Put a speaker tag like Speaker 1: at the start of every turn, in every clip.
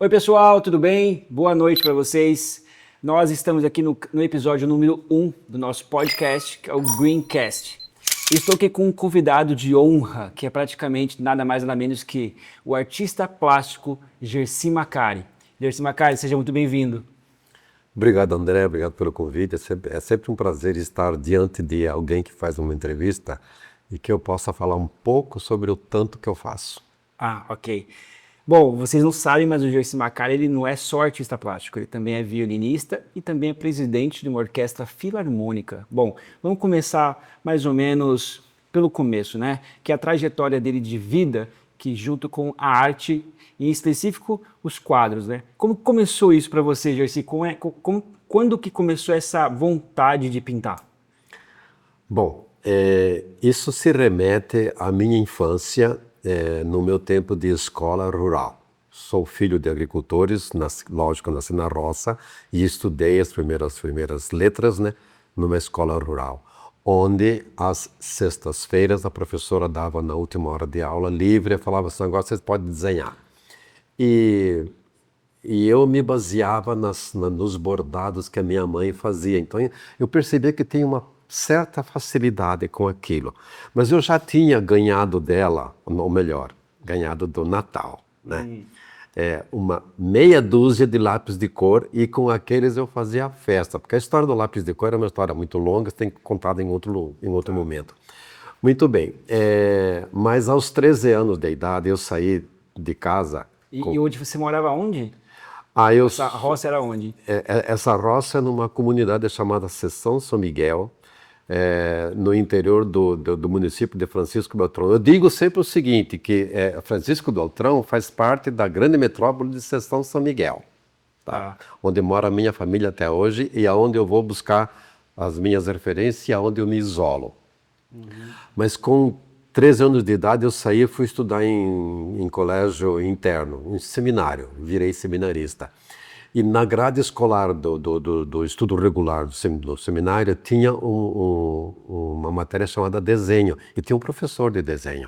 Speaker 1: Oi pessoal, tudo bem? Boa noite para vocês. Nós estamos aqui no episódio número 1 do nosso podcast, que é o Greencast. Estou aqui com um convidado de honra, que é praticamente nada mais nada menos que o artista plástico Jerzy Macari. Jerzy Macari, seja muito bem-vindo.
Speaker 2: Obrigado, André. Obrigado pelo convite. É sempre um prazer estar diante de alguém que faz uma entrevista e que eu possa falar um pouco sobre o tanto que eu faço.
Speaker 1: Ah, ok. Bom, vocês não sabem, mas o Jerzy Macari ele não é só artista plástico, ele também é violinista e também é presidente de uma orquestra filarmônica. Bom, vamos começar mais ou menos pelo começo, né? Que é a trajetória dele de vida, que junto com a arte, em específico os quadros, né? Como começou isso para você, Jerzy? Quando que começou essa vontade de pintar?
Speaker 2: Bom, isso se remete à minha infância, no meu tempo de escola rural. Sou filho de agricultores, lógico, nasci na roça e estudei as primeiras letras, né, numa escola rural, onde às sextas-feiras a professora dava na última hora de aula livre e falava assim, agora vocês podem desenhar. E eu me baseava nos bordados que a minha mãe fazia. Então eu percebia que tinha uma certa facilidade com aquilo. Mas eu já tinha ganhado dela, ou melhor, ganhado do Natal, né? Uma meia dúzia de lápis de cor e com aqueles eu fazia a festa. Porque a história do lápis de cor é uma história muito longa, você tem que contar em outro momento. Muito bem. Mas aos 13 anos de idade eu saí de casa.
Speaker 1: E hoje você morava onde?
Speaker 2: Eu,
Speaker 1: Essa roça era onde?
Speaker 2: Essa roça é numa comunidade chamada Seção São Miguel, no interior do município de Francisco Beltrão. Eu digo sempre o seguinte, que Francisco Beltrão faz parte da grande metrópole de Seção São Miguel, tá? Onde mora a minha família até hoje e aonde eu vou buscar as minhas referências e aonde eu me isolo. Mas com 13 anos de idade eu saí e fui estudar em colégio interno, em seminário, virei seminarista. E na grade escolar do estudo regular do seminário tinha uma matéria chamada desenho, e tinha um professor de desenho.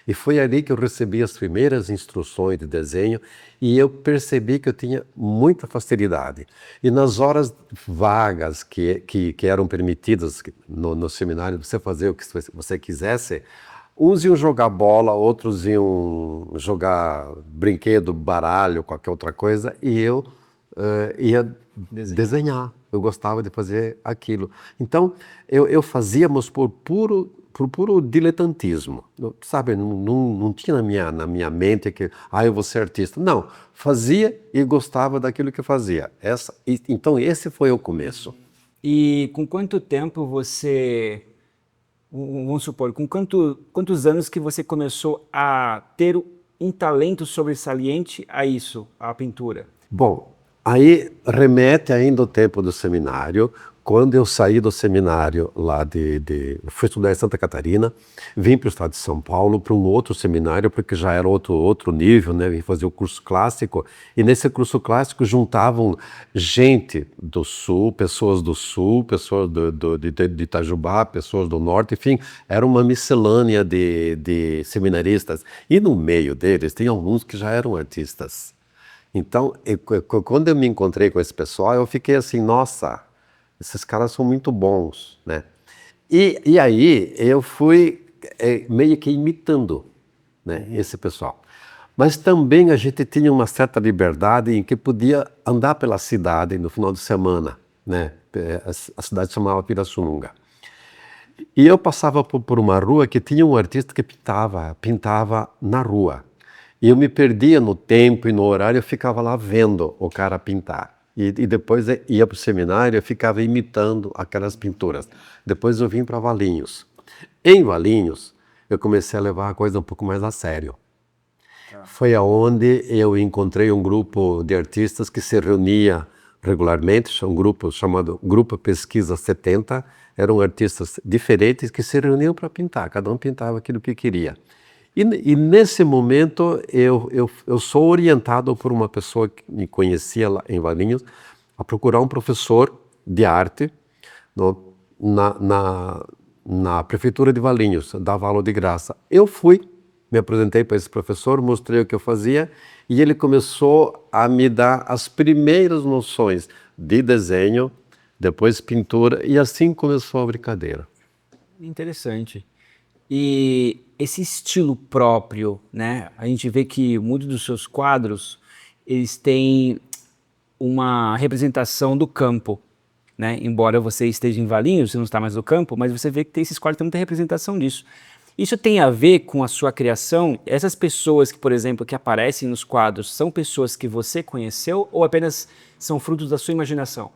Speaker 2: E foi ali que eu recebi as primeiras instruções de desenho e eu percebi que eu tinha muita facilidade. E nas horas vagas que eram permitidas no seminário, você fazer o que você quisesse, uns iam jogar bola, outros iam jogar brinquedo, baralho, qualquer outra coisa, e eu ia desenhar. Eu gostava de fazer aquilo. Então, eu fazíamos por puro diletantismo. Sabe, não tinha na minha mente que, eu vou ser artista. Não, fazia e gostava daquilo que fazia. Então, esse foi o começo.
Speaker 1: E com quanto tempo você... Vamos supor, com quantos anos que você começou a ter um talento sobressalente a isso, a pintura?
Speaker 2: Bom, aí remete ainda o tempo do seminário. Quando eu saí do seminário lá fui estudar em Santa Catarina, vim para o estado de São Paulo para um outro seminário, porque já era outro nível, né? Vim fazer o curso clássico, e nesse curso clássico juntavam gente do sul, pessoas de Itajubá, pessoas do norte, enfim, era uma miscelânea de seminaristas. E no meio deles tem alguns que já eram artistas. Então, quando eu me encontrei com esse pessoal, eu fiquei assim, nossa, esses caras são muito bons, né? E aí eu fui meio que imitando, né, esse pessoal. Mas também a gente tinha uma certa liberdade em que podia andar pela cidade no final de semana, né? A cidade chamava Pirassununga. E eu passava por uma rua que tinha um artista que pintava na rua. E eu me perdia no tempo e no horário, eu ficava lá vendo o cara pintar. E depois ia para o seminário, eu ficava imitando aquelas pinturas. Depois eu vim para Valinhos. Em Valinhos, eu comecei a levar a coisa um pouco mais a sério. Foi aonde eu encontrei um grupo de artistas que se reunia regularmente, um grupo chamado Grupo Pesquisa 70. Eram artistas diferentes que se reuniam para pintar, cada um pintava aquilo que queria. E nesse momento eu sou orientado por uma pessoa que me conhecia lá em Valinhos a procurar um professor de arte na prefeitura de Valinhos, dava aula de graça. Eu fui me apresentei para esse professor, mostrei o que eu fazia e ele começou a me dar as primeiras noções de desenho, depois pintura e assim começou a brincadeira.
Speaker 1: Interessante. E esse estilo próprio, né? A gente vê que muitos dos seus quadros, eles têm uma representação do campo, né? Embora você esteja em Valinhos, você não está mais no campo, mas você vê que tem esses quadros que tem muita representação disso. Isso tem a ver com a sua criação? Essas pessoas que, por exemplo, que aparecem nos quadros, são pessoas que você conheceu ou apenas são frutos da sua imaginação?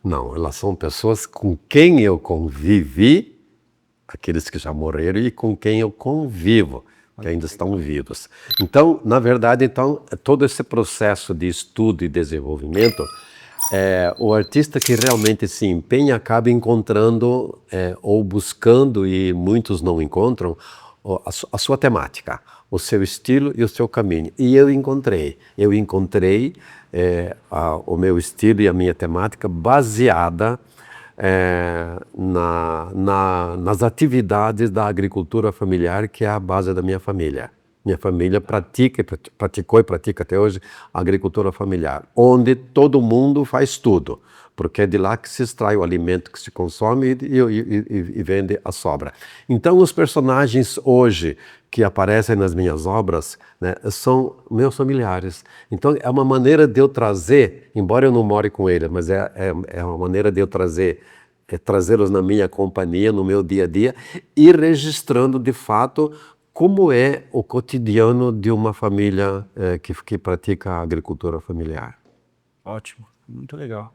Speaker 2: Não, elas são pessoas com quem eu convivi, aqueles que já morreram e com quem eu convivo, que ainda estão vivos. Então, na verdade, todo esse processo de estudo e desenvolvimento, o artista que realmente se empenha acaba encontrando ou buscando, e muitos não encontram, a sua temática, o seu estilo e o seu caminho. E eu encontrei o meu estilo e a minha temática baseada nas atividades da agricultura familiar, que é a base da minha família. Minha família praticou e pratica até hoje a agricultura familiar, onde todo mundo faz tudo, porque é de lá que se extrai o alimento que se consome e vende a sobra. Então, os personagens hoje que aparecem nas minhas obras, né, são meus familiares. Então, é uma maneira de eu trazer, embora eu não more com eles, mas é uma maneira de eu trazê-los na minha companhia, no meu dia a dia, e registrando de fato como é o cotidiano de uma família que pratica a agricultura familiar.
Speaker 1: Ótimo, muito legal.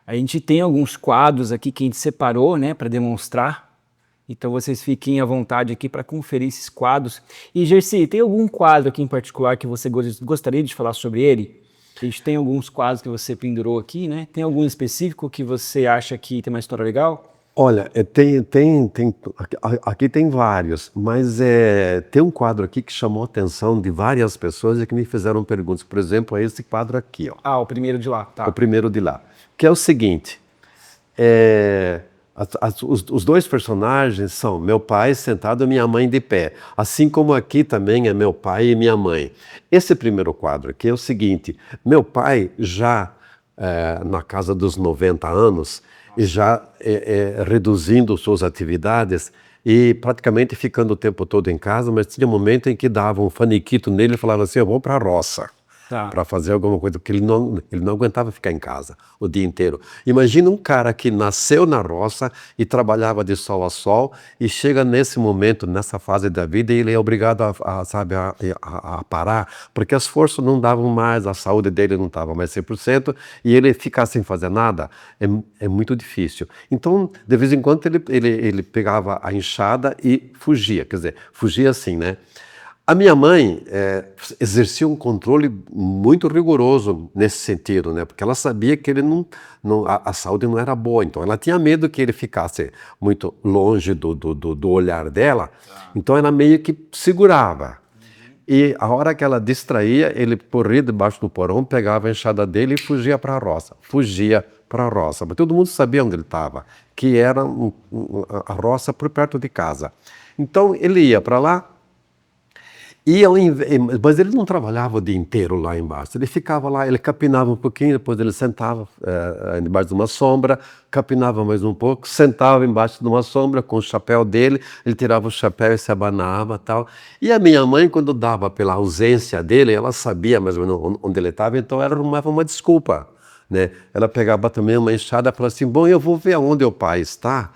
Speaker 1: A gente tem alguns quadros aqui que a gente separou, né, para demonstrar. Então vocês fiquem à vontade aqui para conferir esses quadros. E Gercy, tem algum quadro aqui em particular que você gostaria de falar sobre ele? A gente tem alguns quadros que você pendurou aqui, né? Tem algum específico que você acha que tem uma história legal?
Speaker 2: Olha, aqui tem vários, mas tem um quadro aqui que chamou a atenção de várias pessoas e que me fizeram perguntas. Por exemplo, é esse quadro aqui, ó.
Speaker 1: Ah, o primeiro de lá, tá.
Speaker 2: O primeiro de lá. Que é o seguinte, os dois personagens são meu pai sentado e minha mãe de pé. Assim como aqui também é meu pai e minha mãe. Esse primeiro quadro aqui é o seguinte, meu pai já na casa dos 90 anos, e já reduzindo suas atividades e praticamente ficando o tempo todo em casa, mas tinha um momento em que dava um faniquito nele e falava assim, eu vou para a roça.
Speaker 1: Tá.
Speaker 2: Para fazer alguma coisa, porque ele não aguentava ficar em casa o dia inteiro. Imagina um cara que nasceu na roça e trabalhava de sol a sol e chega nesse momento, nessa fase da vida, e ele é obrigado a parar, porque as forças não davam mais, a saúde dele não estava mais 100%, e ele ficar sem fazer nada é muito difícil. Então, de vez em quando, ele pegava a enxada e fugia, quer dizer, fugia assim, né? A minha mãe exercia um controle muito rigoroso nesse sentido, né? Porque ela sabia que ele a saúde não era boa, então ela tinha medo que ele ficasse muito longe do olhar dela, então ela meio que segurava. E a hora que ela distraía, ele corria debaixo do porão, pegava a enxada dele e fugia para a roça. Mas todo mundo sabia onde ele estava, que era a roça por perto de casa. Então ele ia para lá, mas ele não trabalhava o dia inteiro lá embaixo, ele ficava lá, ele capinava um pouquinho, depois ele sentava embaixo de uma sombra, capinava mais um pouco, sentava embaixo de uma sombra com o chapéu dele, ele tirava o chapéu e se abanava e tal. E a minha mãe, quando dava pela ausência dele, ela sabia mais ou menos onde ele estava, então ela arrumava uma desculpa, né? Ela pegava também uma enxada e falava assim, bom, eu vou ver aonde o pai está,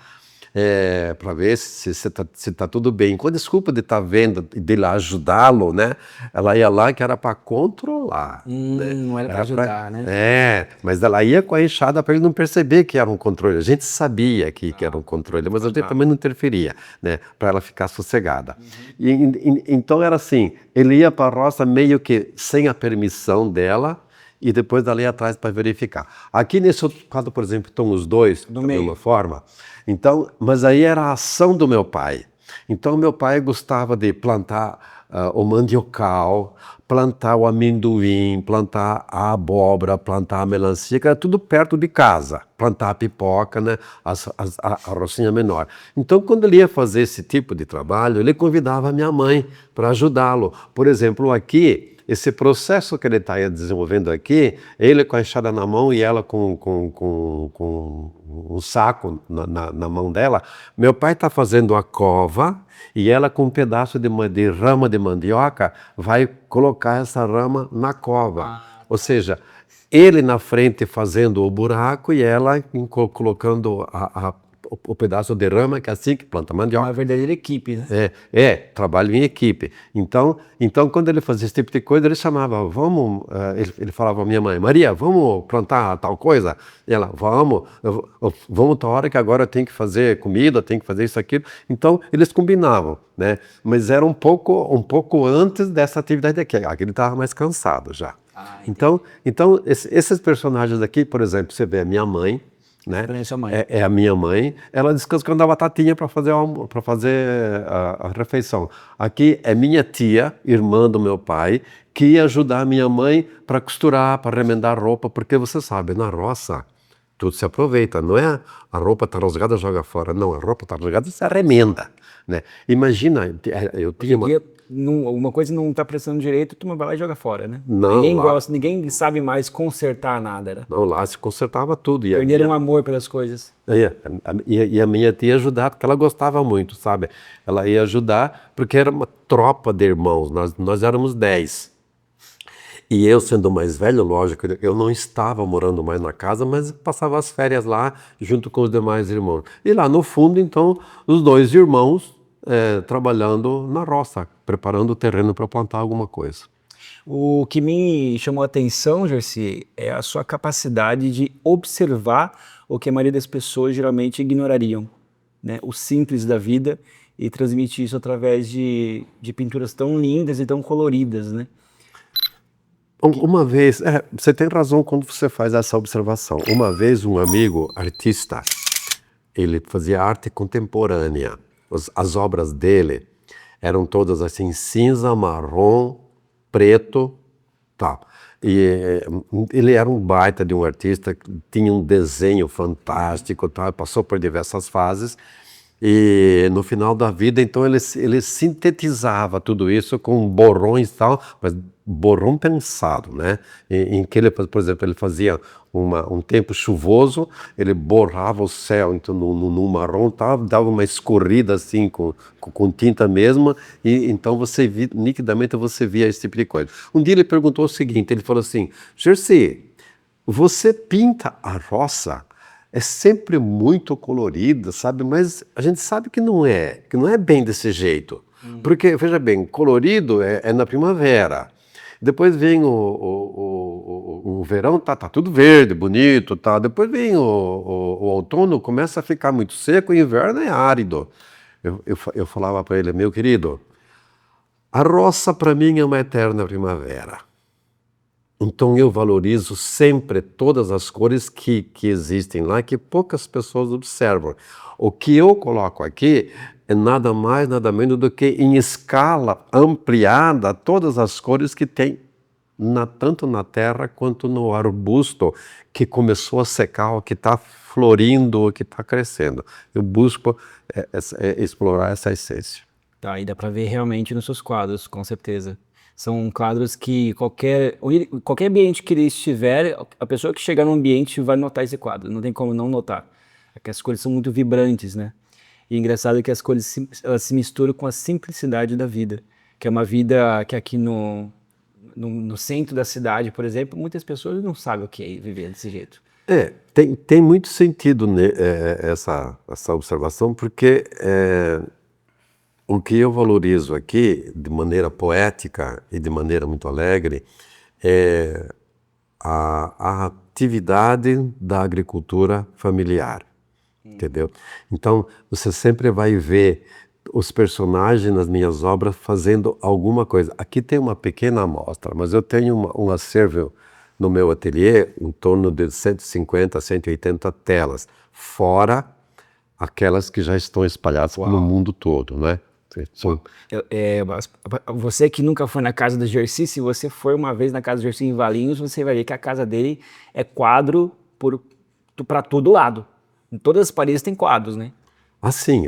Speaker 2: para ver se tá tudo bem. Com a desculpa de estar vendo e de lá ajudá-lo, né? Ela ia lá que era para controlar. Né?
Speaker 1: Não era para ajudar, né?
Speaker 2: Mas ela ia com a enxada para ele não perceber que era um controle. A gente sabia que era um controle, mas a gente também não interferia, né? Para ela ficar sossegada. Então era assim, ele ia para a roça meio que sem a permissão dela, e depois dali atrás para verificar. Aqui nesse outro quadro, por exemplo, estão os dois, da mesma forma. Então, mas aí era a ação do meu pai. Então, meu pai gostava de plantar o mandiocal, plantar o amendoim, plantar a abóbora, plantar a melancia, que era tudo perto de casa. Plantar a pipoca, né? A rocinha menor. Então, quando ele ia fazer esse tipo de trabalho, ele convidava a minha mãe para ajudá-lo. Por exemplo, aqui, esse processo que ele está desenvolvendo aqui, ele com a enxada na mão e ela com um saco na mão dela, meu pai está fazendo a cova e ela com um pedaço de rama de mandioca vai colocar essa rama na cova. Ou seja, ele na frente fazendo o buraco e ela colocando o pedaço de rama, que é assim que planta mandioca.
Speaker 1: Uma verdadeira equipe, né?
Speaker 2: Trabalho em equipe. Então, quando ele fazia esse tipo de coisa, ele chamava, ele falava à minha mãe, Maria, vamos plantar tal coisa? E ela, vamos tal hora que agora tem que fazer comida, tem que fazer isso, aquilo. Então, eles combinavam, né? Mas era um pouco antes dessa atividade aqui. Aqui ele estava mais cansado já. Então esses personagens aqui, por exemplo, você vê a minha mãe, né? É a minha mãe, ela descascando a batatinha para fazer a refeição. Aqui é minha tia, irmã do meu pai, que ia ajudar a minha mãe para costurar, para remendar roupa, porque você sabe, na roça tudo se aproveita, não é a roupa está rasgada, joga fora, não, a roupa está rasgada, se remenda, né? Imagina, eu tinha
Speaker 1: uma coisa não está prestando direito, tu vai lá e joga fora, né?
Speaker 2: Não,
Speaker 1: ninguém sabe mais consertar nada, né?
Speaker 2: Não, lá se consertava tudo.
Speaker 1: Perderam um amor pelas coisas.
Speaker 2: E a minha tia ia ajudar, porque ela gostava muito, sabe? Ela ia ajudar, porque era uma tropa de irmãos, nós éramos 10. E eu, sendo mais velho, lógico, eu não estava morando mais na casa, mas passava as férias lá, junto com os demais irmãos. E lá no fundo, então, os 2 irmãos trabalhando na roça, preparando o terreno para plantar alguma coisa.
Speaker 1: O que me chamou a atenção, Gercy, é a sua capacidade de observar o que a maioria das pessoas geralmente ignorariam, né? O simples da vida, e transmitir isso através de pinturas tão lindas e tão coloridas, né?
Speaker 2: Uma vez, você tem razão quando você faz essa observação. Uma vez um amigo artista, ele fazia arte contemporânea. As obras dele eram todas assim, cinza, marrom, preto, tal. E ele era um baita de um artista, tinha um desenho fantástico, tal, passou por diversas fases. E no final da vida, então, ele sintetizava tudo isso com borrões e tal, mas borrão pensado, né? Em que ele, por exemplo, ele fazia um tempo chuvoso, ele borrava o céu então, no marrom, tal, dava uma escorrida assim com tinta mesmo, e então nitidamente você via esse tipo de coisa. Um dia ele perguntou o seguinte, ele falou assim, Gercy, você pinta a roça? É sempre muito colorida, sabe? Mas a gente sabe que não é bem desse jeito. Porque, veja bem, colorido é na primavera. Depois vem o verão, tá tudo verde, bonito, tá. Depois vem o outono, começa a ficar muito seco, e o inverno é árido. Eu falava para ele, meu querido, a roça para mim é uma eterna primavera. Então eu valorizo sempre todas as cores que existem lá, que poucas pessoas observam. O que eu coloco aqui é nada mais, nada menos do que em escala ampliada todas as cores que tem, tanto na terra quanto no arbusto que começou a secar, ou que está florindo, ou que está crescendo. Eu busco explorar essa essência.
Speaker 1: Tá, e dá para ver realmente nos seus quadros, com certeza. São quadros que qualquer ambiente que ele estiver, a pessoa que chegar no ambiente vai notar esse quadro, não tem como não notar. Porque as cores são muito vibrantes, né? E é engraçado que as cores elas se misturam com a simplicidade da vida, que é uma vida que aqui no centro da cidade, por exemplo, muitas pessoas não sabem o que é viver desse jeito.
Speaker 2: Tem muito sentido essa observação, porque o que eu valorizo aqui, de maneira poética e de maneira muito alegre, é a atividade da agricultura familiar, entendeu? Então, você sempre vai ver os personagens nas minhas obras fazendo alguma coisa. Aqui tem uma pequena amostra, mas eu tenho um acervo no meu ateliê em torno de 150 a 180 telas, fora aquelas que já estão espalhadas no mundo todo, né? São-
Speaker 1: Você que nunca foi na casa do Gercy, se você for uma vez na casa do Gercy em Valinhos, você vai ver que a casa dele é quadro para todo lado. Em todas as paredes tem quadros, né?
Speaker 2: Assim,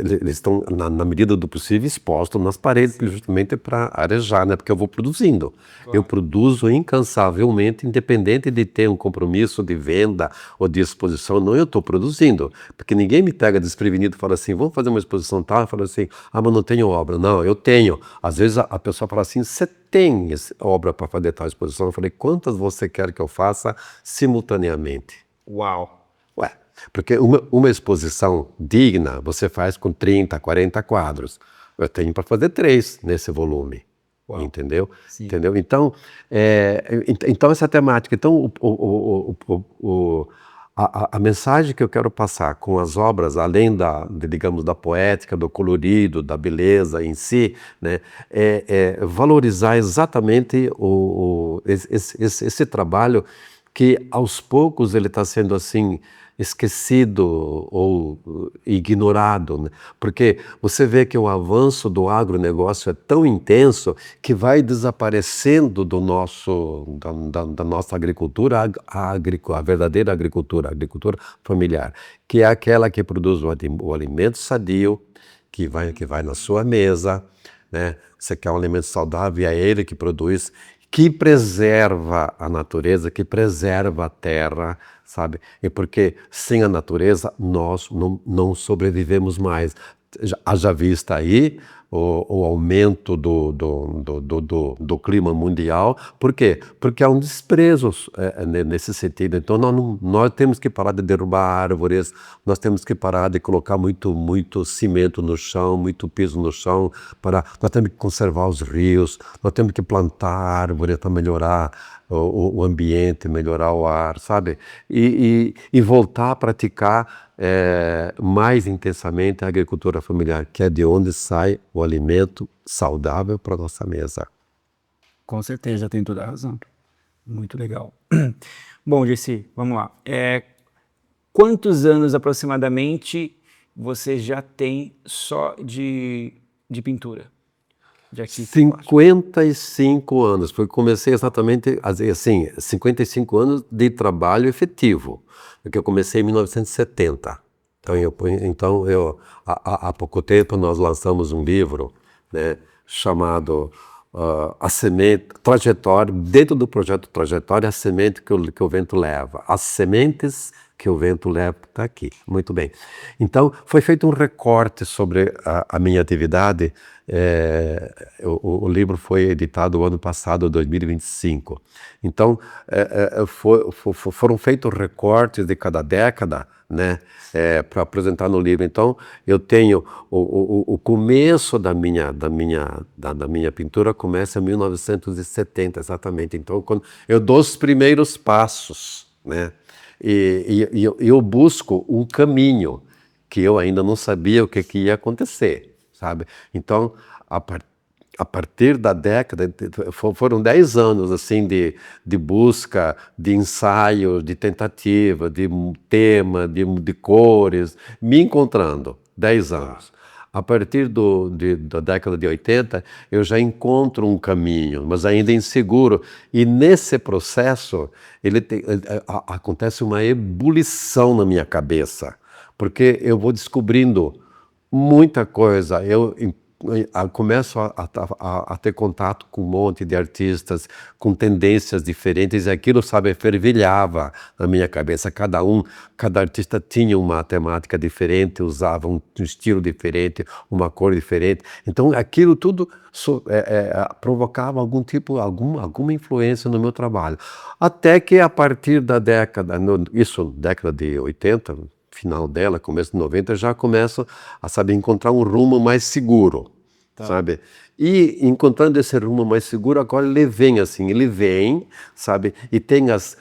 Speaker 2: eles estão, na medida do possível, expostos nas paredes, justamente para arejar, né? Porque eu vou produzindo. Eu produzo incansavelmente, independente de ter um compromisso de venda ou de exposição, não, eu estou produzindo. Porque ninguém me pega desprevenido e fala assim, vamos fazer uma exposição tal, eu falo assim, mas não tenho obra. Não, eu tenho. Às vezes a pessoa fala assim, você tem obra para fazer tal exposição? Eu falei, quantas você quer que eu faça simultaneamente?
Speaker 1: Uau.
Speaker 2: Ué, porque uma exposição digna você faz com 30, 40 quadros. Eu tenho para fazer 3 nesse volume.
Speaker 1: Uau.
Speaker 2: Entendeu?
Speaker 1: Sim.
Speaker 2: Entendeu? Então, então essa temática. Então, a mensagem que eu quero passar com as obras, além digamos, da poética, do colorido, da beleza em si, né, é valorizar exatamente esse trabalho que aos poucos ele está sendo assim esquecido ou ignorado, né? Porque você vê que o avanço do agronegócio é tão intenso que vai desaparecendo da nossa agricultura a verdadeira agricultura, a agricultura familiar, que é aquela que produz o alimento sadio, que vai na sua mesa, né? Você quer um alimento saudável, é ele que produz, que preserva a natureza, que preserva a terra, sabe? E porque sem a natureza nós não sobrevivemos mais. Haja vista aí o aumento do clima mundial. Por quê? Porque há um desprezo nesse sentido. Então nós temos que parar de derrubar árvores, nós temos que parar de colocar muito cimento no chão, muito piso no chão, nós temos que conservar os rios, nós temos que plantar árvore para melhorar o ambiente, melhorar o ar, sabe? E voltar a praticar mais intensamente a agricultura familiar, que é de onde sai o alimento saudável para a nossa mesa.
Speaker 1: Com certeza, tem toda a razão. Muito legal. Bom, Gercy, vamos lá. Quantos anos aproximadamente você já tem só de pintura? De artista plástico?
Speaker 2: 55 anos, porque comecei exatamente, assim, 55 anos de trabalho efetivo, porque eu comecei em 1970. Então, há pouco tempo nós lançamos um livro, né, chamado A Semente, Trajetória, dentro do projeto Trajetória, a semente que o vento leva. As sementes que o vento leva está aqui. Muito bem. Então, foi feito um recorte sobre a minha atividade. O livro foi editado o ano passado, 2025. Então, foram feitos recortes de cada década, né, para apresentar no livro. Então, eu tenho o começo da minha pintura começa em 1970, exatamente. Então, quando eu dou os primeiros passos, né, e eu busco um caminho que eu ainda não sabia o que ia acontecer, sabe? Então, a partir da década, foram 10 anos assim de busca, de ensaio, de tentativa, de tema, de cores, me encontrando, 10 anos. A partir da década de 80, eu já encontro um caminho, mas ainda inseguro. E nesse processo, acontece uma ebulição na minha cabeça, porque eu vou descobrindo muita coisa. Eu começo a ter contato com um monte de artistas, com tendências diferentes, e aquilo, sabe, fervilhava na minha cabeça. Cada artista tinha uma temática diferente, usava um estilo diferente, uma cor diferente. Então, aquilo tudo provocava alguma influência no meu trabalho. Até que, a partir da década de 80, final dela, começo de 90, já começo a saber encontrar um rumo mais seguro, sabe? E encontrando esse rumo mais seguro, agora ele vem, sabe? E tem as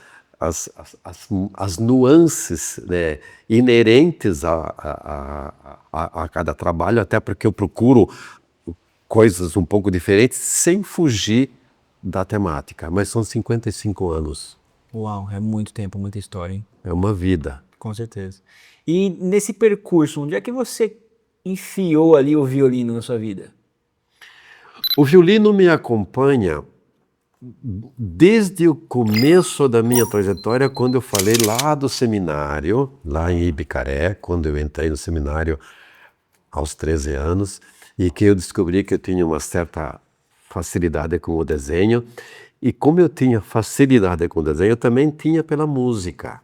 Speaker 2: nuances, né, inerentes a cada trabalho, até porque eu procuro coisas um pouco diferentes, sem fugir da temática. Mas são 55 anos.
Speaker 1: Uau, é muito tempo, muita história, hein?
Speaker 2: É uma vida.
Speaker 1: Com certeza. E nesse percurso, onde é que você enfiou ali o violino na sua vida?
Speaker 2: O violino me acompanha desde o começo da minha trajetória, quando eu falei lá do seminário, lá em Ibicaré, quando eu entrei no seminário aos 13 anos, e que eu descobri que eu tinha uma certa facilidade com o desenho. E como eu tinha facilidade com o desenho, eu também tinha pela música.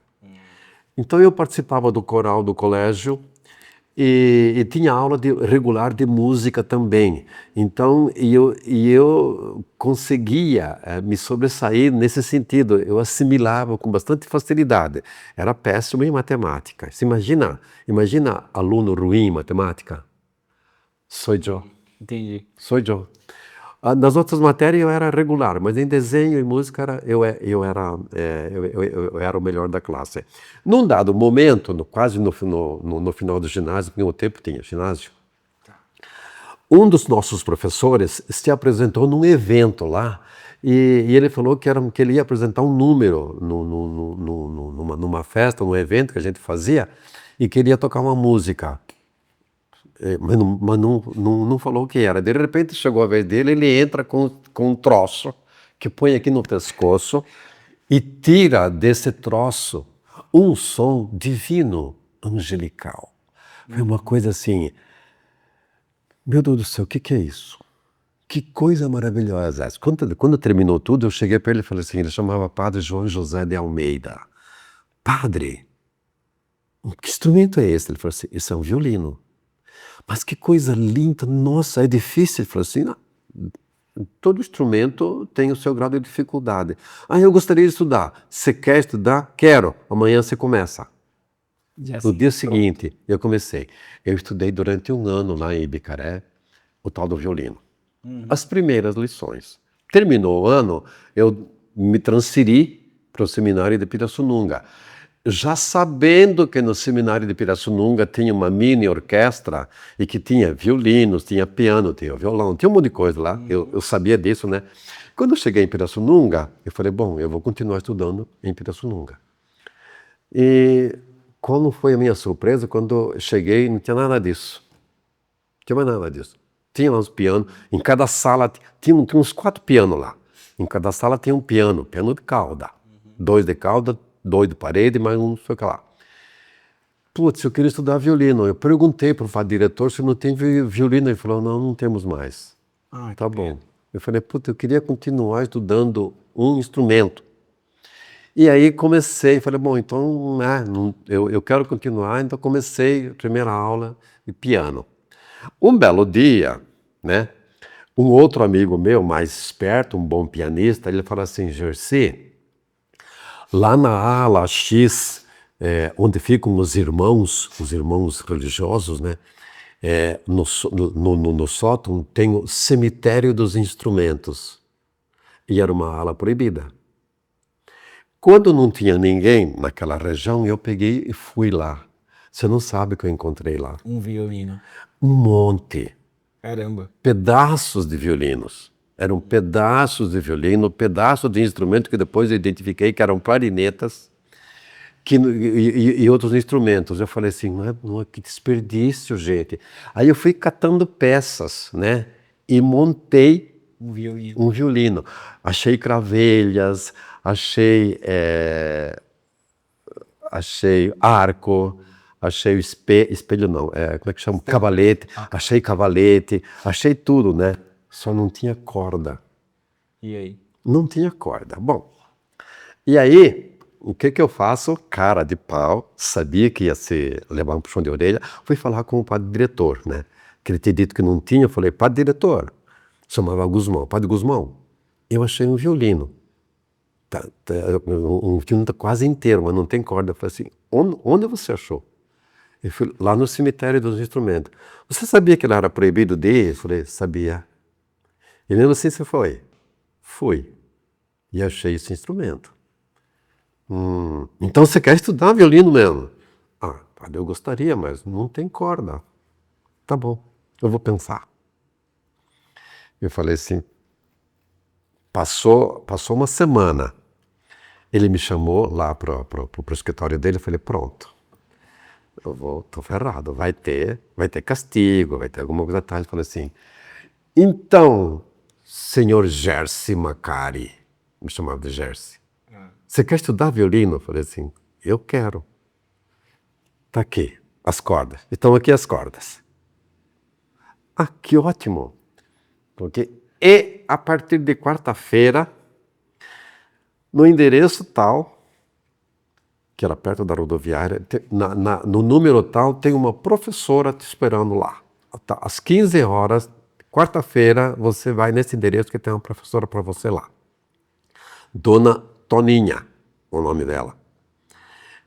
Speaker 2: Então eu participava do coral do colégio e tinha aula regular de música também. Então eu conseguia me sobressair nesse sentido. Eu assimilava com bastante facilidade. Era péssimo em matemática. Você imagina aluno ruim em matemática? Sou eu.
Speaker 1: Entendi.
Speaker 2: Sou eu. Nas outras matérias eu era regular, mas em desenho e música eu era o melhor da classe. Num dado momento, quase no final do ginásio, porque o tempo tinha ginásio, um dos nossos professores se apresentou num evento lá e ele falou que ele ia apresentar um número numa festa, num evento que a gente fazia e queria tocar uma música. Mas não falou o que era. De repente chegou a vez dele, ele entra com um troço que põe aqui no pescoço e tira desse troço um som divino, angelical. Foi uma coisa assim, meu Deus do céu, o que é isso? Que coisa maravilhosa essa. Quando terminou tudo, eu cheguei para ele e falei assim, ele chamava Padre João José de Almeida. Padre, que instrumento é esse? Ele falou assim, isso é um violino. Mas que coisa linda, nossa, é difícil. Ele falou assim, não, todo instrumento tem o seu grau de dificuldade. Eu gostaria de estudar. Você quer estudar? Quero. Amanhã você começa. No dia seguinte, eu comecei. Eu estudei durante 1 ano lá em Ibicaré, o tal do violino. As primeiras lições. Terminou o ano, eu me transferi para o seminário de Pirassununga. Já sabendo que no seminário de Pirassununga tinha uma mini orquestra e que tinha violinos, tinha piano, tinha violão, tinha um monte de coisa lá, eu sabia disso, né? Quando eu cheguei em Pirassununga, eu falei, bom, eu vou continuar estudando em Pirassununga. E qual foi a minha surpresa? Quando eu cheguei, não tinha nada disso. Não tinha mais nada disso. Tinha lá uns pianos, em cada sala, tinha uns 4 pianos lá. Em cada sala tinha um piano de cauda. 2 de cauda, 2 de parede, mas não sei o que lá. Putz, eu queria estudar violino. Eu perguntei para o diretor se não tem violino. Ele falou, não temos mais. Tá bom. Eu falei, putz, eu queria continuar estudando um instrumento. E aí comecei, falei, bom, então eu quero continuar, então comecei a primeira aula de piano. Um belo dia, né, um outro amigo meu, mais esperto, um bom pianista, ele falou assim, Gercy, lá na ala X, onde ficam os irmãos religiosos, né, no sótão tem o cemitério dos instrumentos. E era uma ala proibida. Quando não tinha ninguém naquela região, eu peguei e fui lá. Você não sabe o que eu encontrei lá.
Speaker 1: Um violino.
Speaker 2: Um monte.
Speaker 1: Caramba.
Speaker 2: Pedaços de violinos. Eram pedaços de violino, pedaços de instrumento que depois eu identifiquei que eram clarinetas e outros instrumentos. Eu falei assim, que desperdício, gente. Aí eu fui catando peças, né? E montei um violino. Achei cravelhas, achei arco, achei espelho não, como é que chama? Cavalete, achei cavalete, achei tudo, né? Só não tinha corda.
Speaker 1: E aí?
Speaker 2: Não tinha corda. Bom, e aí, o que eu faço? Cara de pau, sabia que ia levar um puxão de orelha, fui falar com o padre diretor, né? Que ele tinha dito que não tinha, eu falei, padre diretor, chamava Guzmão, padre Guzmão, eu achei um violino. Um violino tá quase inteiro, mas não tem corda. Eu falei assim, onde você achou? Eu fui lá no cemitério dos instrumentos. Você sabia que ele era proibido de ir? Eu falei, sabia. E mesmo assim você foi? Fui. E achei esse instrumento. Então você quer estudar violino mesmo? Padre, eu gostaria, mas não tem corda. Tá bom, eu vou pensar. Eu falei assim, passou uma semana. Ele me chamou lá para o escritório dele, eu falei, pronto. tô ferrado, vai ter castigo, vai ter alguma coisa tal. Ele falou assim, então, senhor Jerzy Macari, me chamava de Jerzy, você quer estudar violino? Eu falei assim, eu quero. Tá aqui, as cordas. Estão aqui as cordas. Ah, que ótimo. Porque, e a partir de quarta-feira, no endereço tal, que era perto da rodoviária, no número tal, tem uma professora te esperando lá. Às 15 horas, quarta-feira, você vai nesse endereço que tem uma professora para você lá. Dona Toninha, o nome dela.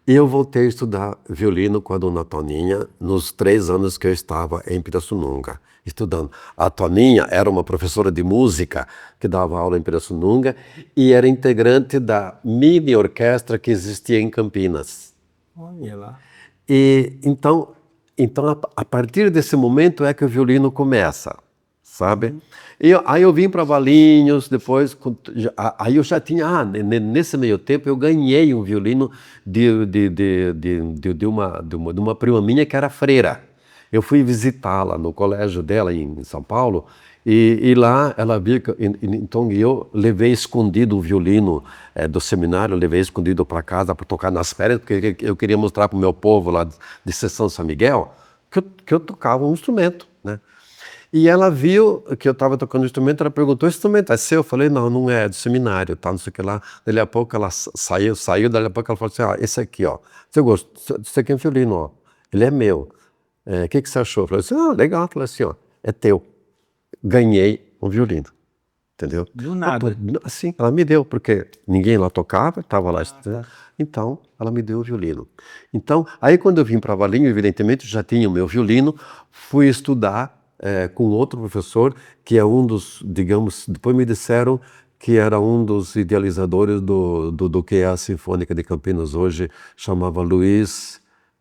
Speaker 2: E eu voltei a estudar violino com a Dona Toninha nos 3 anos que eu estava em Pirassununga, estudando. A Toninha era uma professora de música que dava aula em Pirassununga e era integrante da mini orquestra que existia em Campinas.
Speaker 1: Olha lá.
Speaker 2: E então a partir desse momento é que o violino começa, sabe? Aí eu vim para Valinhos, depois, aí eu já tinha, nesse meio tempo eu ganhei um violino de uma prima minha que era freira. Eu fui visitá-la no colégio dela em São Paulo e lá ela viu que, então eu levei escondido o violino do seminário, levei escondido para casa para tocar nas férias, porque eu queria mostrar para o meu povo lá de Sessão São Miguel que eu tocava um instrumento, né? E ela viu que eu estava tocando instrumento, ela perguntou, esse instrumento é seu? Eu falei, não é do seminário, tá, não sei o que lá. Daí a pouco ela saiu, daí a pouco ela falou assim, esse aqui, ó, você gostou? Esse aqui é um violino, ó, ele é meu. O que você achou? Eu falei assim, legal. Eu falei assim, ó, é teu. Ganhei um violino, entendeu?
Speaker 1: Do nada.
Speaker 2: Assim, ela me deu, porque ninguém lá tocava, estava lá estudando. Então, ela me deu o violino. Então, aí quando eu vim para Valinhos, evidentemente, já tinha o meu violino, fui estudar com outro professor, que é um dos, digamos, depois me disseram que era um dos idealizadores do que é a Sinfônica de Campinas hoje, chamava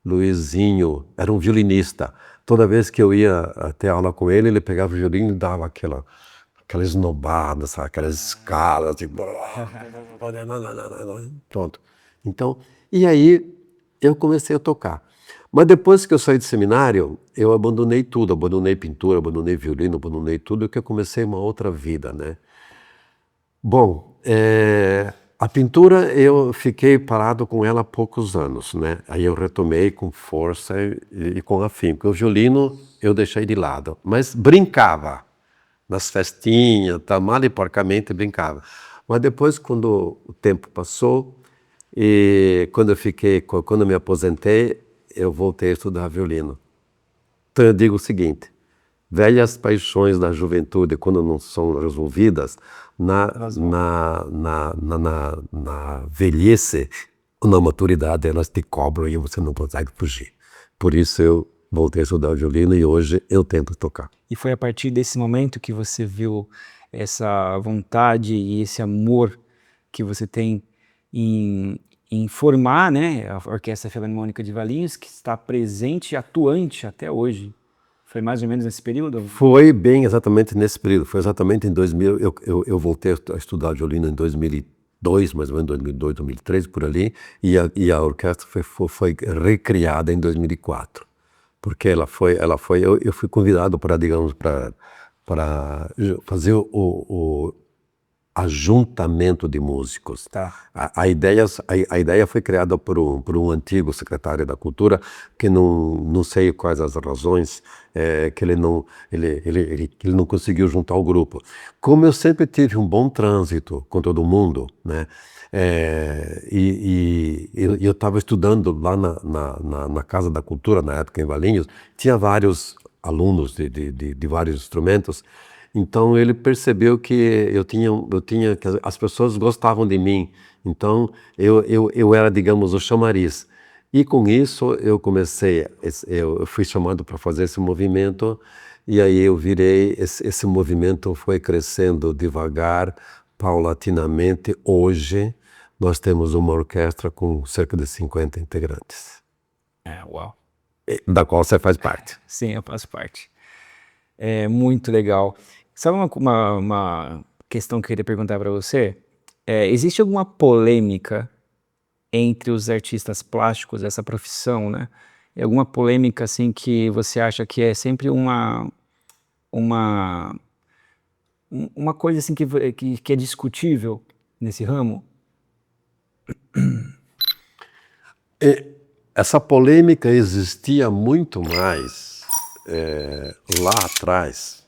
Speaker 2: Luizinho, era um violinista. Toda vez que eu ia ter aula com ele pegava o violino e dava aquela esnobada, sabe? Aquelas escalas, tipo... Pronto. Então, e aí eu comecei a tocar. Mas depois que eu saí do seminário, eu abandonei tudo, abandonei pintura, abandonei violino, abandonei tudo, porque eu comecei uma outra vida, né? Bom, a pintura eu fiquei parado com ela há poucos anos, né? Aí eu retomei com força e com afinco. O violino eu deixei de lado, mas brincava nas festinhas, tá, mal e porcamente brincava. Mas depois, quando o tempo passou e quando eu me aposentei, eu voltei a estudar violino. Então eu digo o seguinte: velhas paixões da juventude, quando não são resolvidas, na velhice ou na maturidade, elas te cobram e você não consegue fugir. Por isso eu voltei a estudar violino e hoje eu tento tocar.
Speaker 1: E foi a partir desse momento que você viu essa vontade e esse amor que você tem em formar, né, a Orquestra Filarmônica de Valinhos, que está presente e atuante até hoje. Foi mais ou menos nesse período?
Speaker 2: Foi bem exatamente nesse período. Foi exatamente em 2000. Eu voltei a estudar violino em 2002, mais ou menos 2002, 2003, por ali. E a orquestra foi recriada em 2004. Porque eu fui convidado para, digamos, para fazer o ajuntamento de músicos.
Speaker 1: Tá.
Speaker 2: A ideia foi criada por um antigo secretário da Cultura, que não sei quais as razões, que ele não conseguiu juntar o grupo. Como eu sempre tive um bom trânsito com todo mundo, né? E eu estava estudando lá na Casa da Cultura, na época em Valinhos, tinha vários alunos de vários instrumentos. Então ele percebeu que que as pessoas gostavam de mim. Então eu era, digamos, o chamariz. E com isso eu fui chamado para fazer esse movimento e aí eu virei, esse movimento foi crescendo devagar, paulatinamente. Hoje nós temos uma orquestra com cerca de 50 integrantes,
Speaker 1: Uau.
Speaker 2: da qual você faz parte.
Speaker 1: Sim, eu faço parte. É muito legal. Sabe uma questão que eu queria perguntar para você? Existe alguma polêmica entre os artistas plásticos, essa profissão, né? alguma polêmica assim que você acha que é sempre uma, uma coisa assim que é discutível nesse ramo?
Speaker 2: Essa polêmica existia muito mais lá atrás.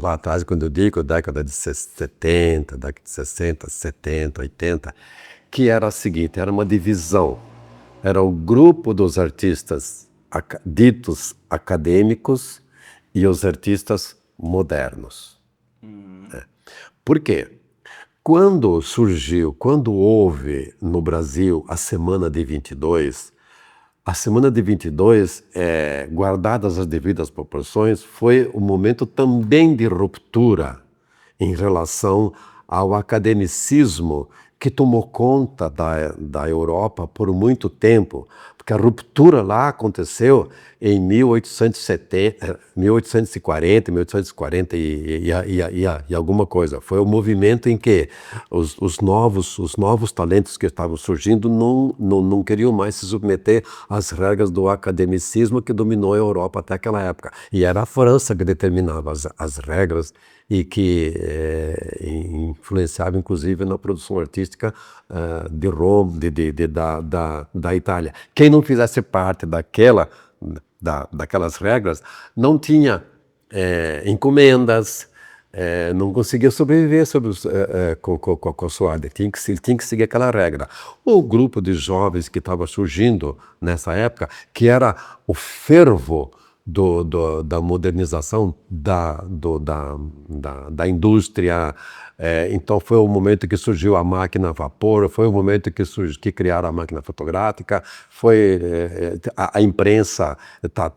Speaker 2: Lá atrás, quando eu digo década de 70, década de 60, 70, 80, que era a seguinte, era uma divisão. Era o grupo dos artistas ditos acadêmicos e os artistas modernos. Por quê? Quando houve no Brasil a Semana de 22, a Semana de 22, guardadas as devidas proporções, foi um momento também de ruptura em relação ao academicismo que tomou conta da Europa por muito tempo, porque a ruptura lá aconteceu em 1870, 1840, 1840 e alguma coisa. Foi o movimento em que os novos talentos que estavam surgindo não queriam mais se submeter às regras do academicismo que dominou a Europa até aquela época. E era a França que determinava as regras e que influenciava inclusive na produção artística de Roma, da Itália. Quem não fizesse parte daquelas regras não tinha encomendas, não conseguia sobreviver com a sua arte, tinha que seguir aquela regra. O grupo de jovens que estava surgindo nessa época, que era o fervo da modernização da indústria. Então foi o momento que surgiu a máquina a vapor, foi o momento que criaram a máquina fotográfica, a imprensa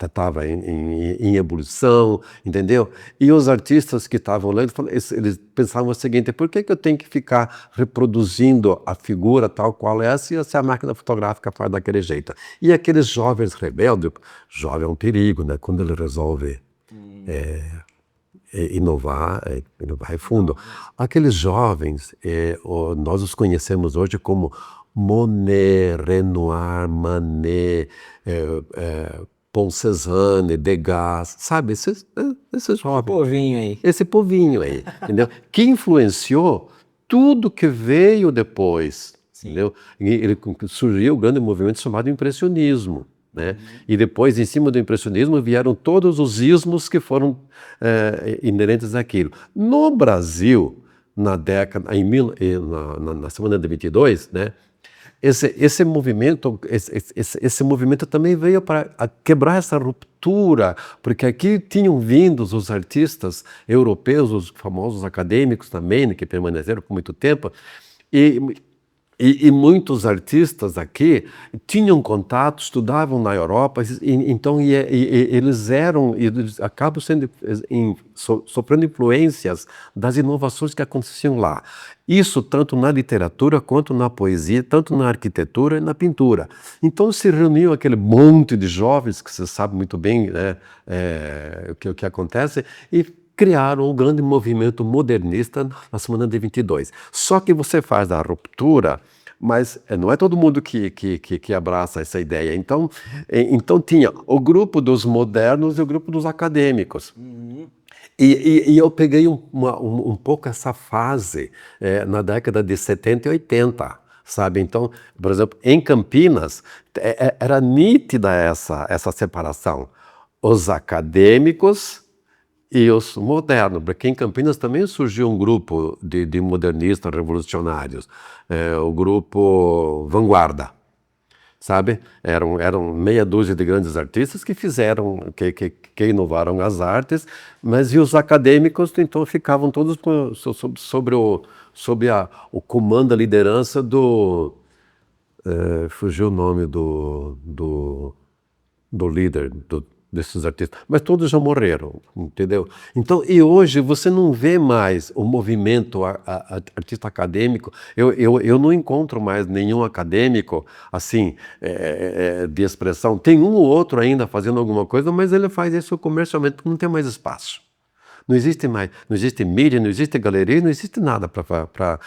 Speaker 2: estava em ebulição, entendeu? E os artistas que estavam lá, eles pensavam o seguinte: por que eu tenho que ficar reproduzindo a figura tal qual é se a máquina fotográfica faz daquele jeito? E aqueles jovens rebeldes, jovem é um perigo, né? Quando ele resolve inovar é fundo. Aqueles jovens, nós os conhecemos hoje como Monet, Renoir, Manet, Paul Cézanne, Degas, sabe? Esses jovens.
Speaker 1: Povinho aí.
Speaker 2: Esse povinho aí, entendeu? Que influenciou tudo que veio depois, entendeu? E surgiu o grande movimento chamado impressionismo. Né? E depois, em cima do impressionismo, vieram todos os ismos que foram inerentes àquilo. No Brasil, na Semana de 22, né? Esse movimento também veio para quebrar essa ruptura, porque aqui tinham vindo os artistas europeus, os famosos acadêmicos também, né, que permaneceram por muito tempo, e muitos artistas aqui tinham contato, estudavam na Europa, então eles acabam sofrendo influências das inovações que aconteciam lá. Isso tanto na literatura quanto na poesia, tanto na arquitetura e na pintura. Então se reuniu aquele monte de jovens, que você sabe muito bem, né, o que acontece, e criaram um grande movimento modernista na Semana de 22. Só que você faz a ruptura, mas não é todo mundo que abraça essa ideia. Então tinha o grupo dos modernos e o grupo dos acadêmicos. E eu peguei um pouco essa fase na década de 70 e 80. Sabe? Então, por exemplo, em Campinas, era nítida essa separação. Os acadêmicos e os modernos, porque em Campinas também surgiu um grupo de modernistas revolucionários, o grupo Vanguarda, sabe? Eram meia dúzia de grandes artistas que que inovaram as artes, mas e os acadêmicos então ficavam todos sob o comando, a liderança fugiu o nome do líder desses artistas, mas todos já morreram, entendeu? Então, e hoje você não vê mais o movimento artista acadêmico, eu não encontro mais nenhum acadêmico, assim, de expressão. Tem um ou outro ainda fazendo alguma coisa, mas ele faz isso comercialmente, porque não tem mais espaço. Não existe mais, não existe mídia, não existe galeria, não existe nada para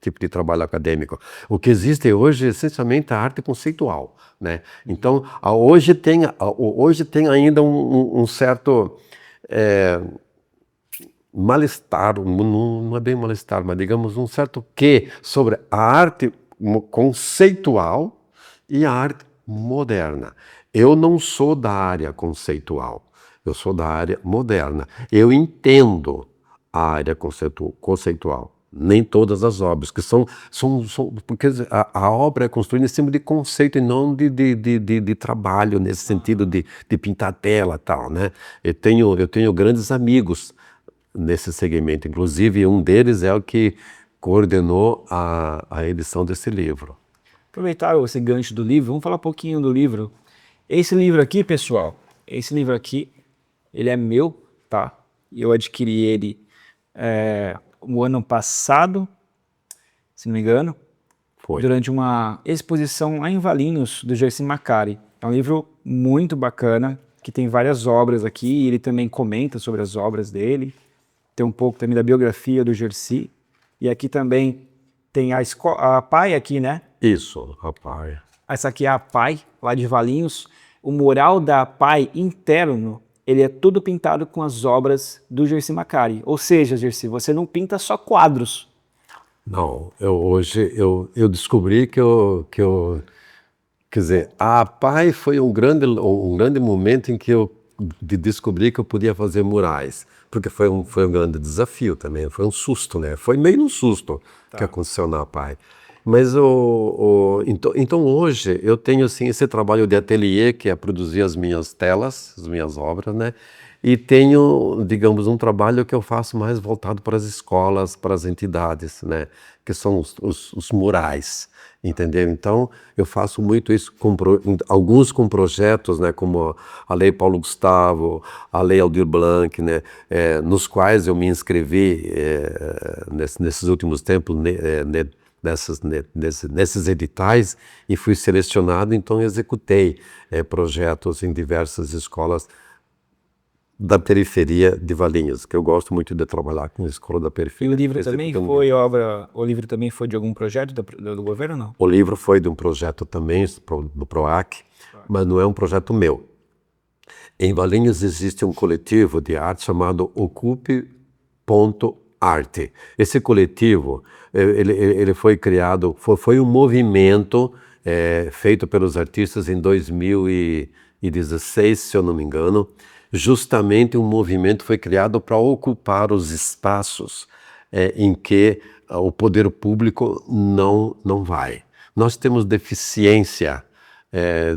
Speaker 2: tipo de trabalho acadêmico. O que existe hoje é essencialmente a arte conceitual, né? Então, hoje tem ainda um certo mal-estar, não é bem mal-estar, mas digamos um certo quê sobre a arte conceitual e a arte moderna. Eu não sou da área conceitual, eu sou da área moderna. Eu entendo a área conceitual, nem todas as obras, que são porque a obra é construída em cima de conceito e não de trabalho, nesse sentido de pintar tela e tal, né? Eu tenho grandes amigos nesse segmento, inclusive um deles é o que coordenou a edição desse livro.
Speaker 1: Aproveitar esse gancho do livro, vamos falar um pouquinho do livro. Esse livro aqui, pessoal, ele é meu, tá? Eu adquiri ele o ano passado, se não me engano,
Speaker 2: Foi.
Speaker 1: durante uma exposição lá em Valinhos, do Jerzy Macari. É um livro muito bacana, que tem várias obras aqui, e ele também comenta sobre as obras dele. Tem um pouco também da biografia do Jerzy. E aqui também tem a PAI aqui, né?
Speaker 2: Isso, rapaz.
Speaker 1: Essa aqui é a PAI, lá de Valinhos. O mural da PAI interno, ele é todo pintado com as obras do Jerzy Macari. Ou seja, Jerzy, você não pinta só quadros.
Speaker 2: Não, hoje eu descobri quer dizer, a PAI foi um grande momento em que eu descobri que eu podia fazer murais, porque foi um grande desafio também, foi um susto, né? Foi meio um susto que aconteceu na PAI. Mas então hoje eu tenho assim esse trabalho de ateliê, que é produzir as minhas telas, as minhas obras, né? E tenho, digamos, um trabalho que eu faço mais voltado para as escolas, para as entidades, né? Que são os murais, entendeu? Então, eu faço muito isso, alguns com projetos, né? Como a Lei Paulo Gustavo, a Lei Aldir Blanc, né? Nos quais eu me inscrevi nesses últimos tempos, nesses editais, e fui selecionado, então executei projetos em diversas escolas da periferia de Valinhos, que eu gosto muito de trabalhar com a escola da
Speaker 1: E
Speaker 2: periferia.
Speaker 1: o livro também foi o livro também foi de algum projeto do governo, não?
Speaker 2: O livro foi de um projeto também do PROAC, mas não é um projeto meu. Em Valinhos existe um coletivo de arte chamado Ocupe.arte. Esse coletivo, ele foi criado, foi um movimento feito pelos artistas em 2016, se eu não me engano. Justamente um movimento foi criado para ocupar os espaços em que o poder público não vai. Nós temos deficiência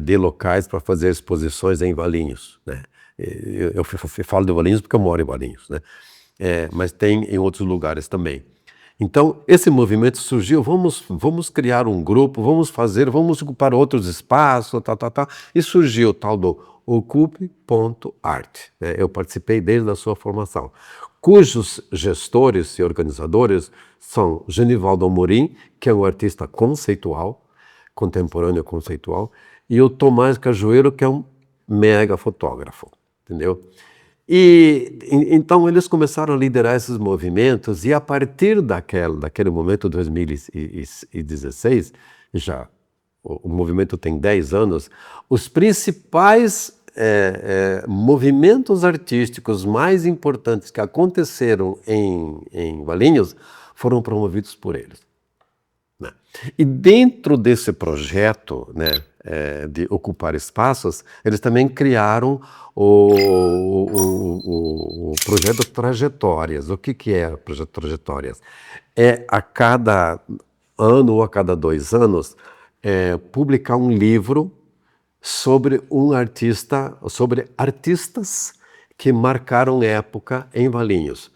Speaker 2: de locais para fazer exposições em Valinhos, né? Eu falo de Valinhos porque eu moro em Valinhos, né? Mas tem em outros lugares também. Então, esse movimento surgiu, vamos criar um grupo, vamos ocupar outros espaços, e surgiu o tal do Ocupe.art, né? Eu participei desde a sua formação, cujos gestores e organizadores são Genivaldo Amorim, que é um artista conceitual, contemporâneo conceitual, e o Tomás Cajueiro, que é um mega fotógrafo, entendeu? E então eles começaram a liderar esses movimentos, e a partir daquele momento, 2016, já o movimento tem 10 anos, os principais movimentos artísticos mais importantes que aconteceram em Valinhos foram promovidos por eles, né? E dentro desse projeto, né, de ocupar espaços, eles também criaram o projeto Trajetórias. O que é o projeto Trajetórias? A cada ano ou a cada 2 anos, publicar um livro sobre um artista, sobre artistas que marcaram época em Valinhos.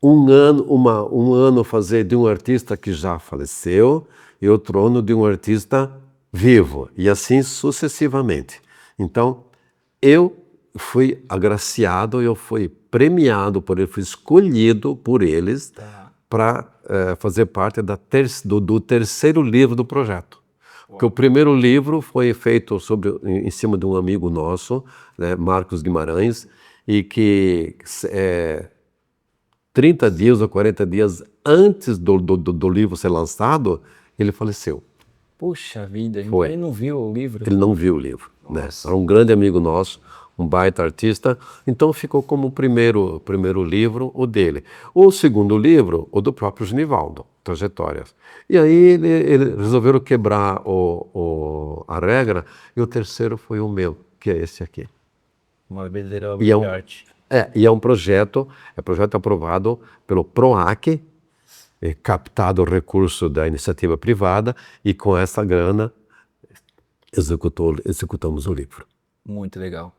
Speaker 2: Um ano fazer de um artista que já faleceu e outro ano de um artista vivo, e assim sucessivamente. Então, eu fui agraciado, eu fui premiado por eles, fui escolhido por eles para fazer parte do terceiro livro do projeto. Porque o primeiro livro foi feito em cima de um amigo nosso, né, Marcos Guimarães, e que 30 dias ou 40 dias antes do livro ser lançado, ele faleceu.
Speaker 1: Puxa vida, então
Speaker 2: Foi.
Speaker 1: ele não viu o livro?
Speaker 2: Ele não viu o livro, né? Era um grande amigo nosso, um baita artista, então ficou como o primeiro livro o dele. O segundo livro, o do próprio Genivaldo, Trajetórias. E aí eles resolveram quebrar a regra, e o terceiro foi o meu, que é esse aqui.
Speaker 1: Uma verdadeira obra
Speaker 2: E
Speaker 1: de arte.
Speaker 2: e é um projeto aprovado pelo PROAC, captado o recurso da iniciativa privada, e com essa grana executamos o livro.
Speaker 1: Muito legal.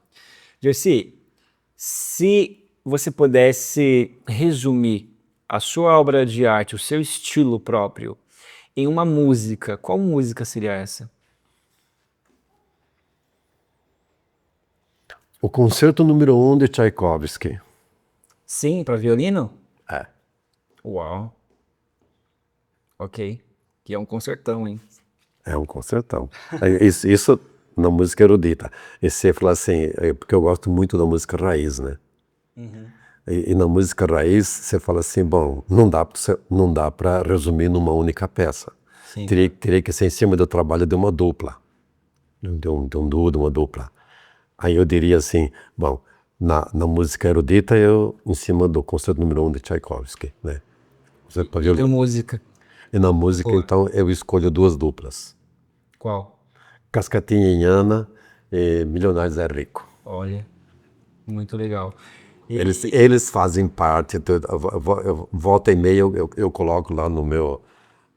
Speaker 1: Jersey, se você pudesse resumir a sua obra de arte, o seu estilo próprio, em uma música, qual música seria essa?
Speaker 2: O Concerto número 1 de Tchaikovsky.
Speaker 1: Sim, para violino?
Speaker 2: É.
Speaker 1: Uau. Ok. Que é um concertão, hein?
Speaker 2: É um concertão. Isso na música erudita. E você fala assim, porque eu gosto muito da música raiz, né? E na música raiz, você fala assim, bom, não dá para resumir numa única peça.
Speaker 1: Sim.
Speaker 2: Teria que ser em cima do trabalho de uma dupla. De um duo, de uma dupla. Aí eu diria assim, bom, na música erudita, em cima do Concerto número 1 de Tchaikovsky, né?
Speaker 1: E música?
Speaker 2: E na música,
Speaker 1: Boa.
Speaker 2: então, eu escolho duas duplas.
Speaker 1: Qual?
Speaker 2: Cascatinha e Ana e Milionários é Rico.
Speaker 1: Olha, muito legal.
Speaker 2: Eles fazem parte, volta e meia eu coloco lá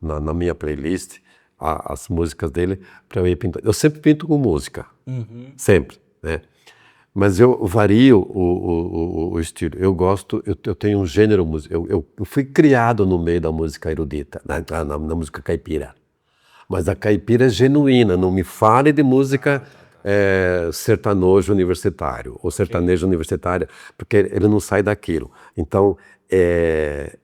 Speaker 2: na minha playlist as músicas dele para eu ir pintando. Eu sempre pinto com música, sempre, né? Mas eu vario o estilo. Eu gosto, eu tenho um gênero musical. Eu fui criado no meio da música erudita, na música caipira. Mas a caipira é genuína, não me fale de música sertanejo universitário, ou sertanejo universitário, porque ele não sai daquilo. Então,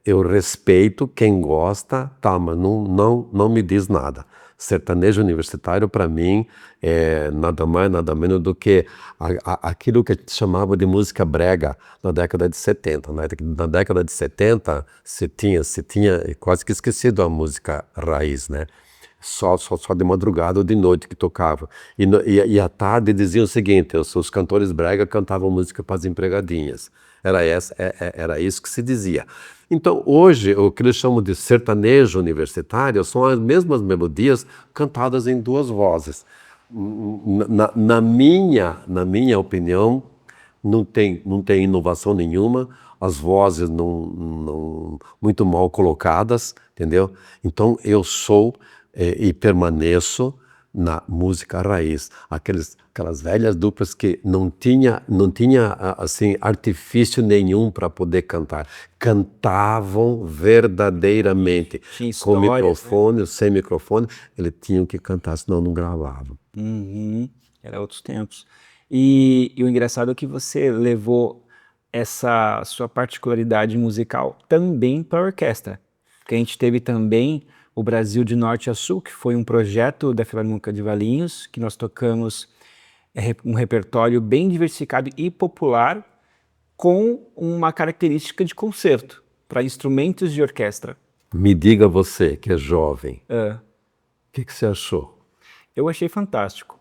Speaker 2: eu respeito quem gosta, tá, mas não me diz nada. Sertanejo universitário, para mim, é nada mais, nada menos do que aquilo que a gente chamava de música brega na década de 70. Na década de 70, se tinha quase que esquecido a música raiz, né? Só de madrugada ou de noite que tocava. E à tarde diziam o seguinte, os cantores brega cantavam música para as empregadinhas. Era isso que se dizia. Então, hoje, o que eles chamam de sertanejo universitário são as mesmas melodias cantadas em duas vozes. Na minha opinião, não tem inovação nenhuma, as vozes muito mal colocadas, entendeu? Então, eu sou e permaneço na música raiz, aquelas velhas duplas que não tinha assim artifício nenhum para poder cantar, cantavam verdadeiramente,
Speaker 1: Tinha
Speaker 2: com
Speaker 1: histórias,
Speaker 2: microfone, sem microfone, eles tinham que cantar, senão não gravavam.
Speaker 1: Era outros tempos. E o engraçado é que você levou essa sua particularidade musical também para a orquestra. Porque a gente teve também o Brasil de Norte a Sul, que foi um projeto da Filarmônica de Valinhos, que nós tocamos um repertório bem diversificado e popular, com uma característica de concerto, para instrumentos de orquestra.
Speaker 2: Me diga você, que é jovem, o que você achou?
Speaker 1: Eu achei fantástico,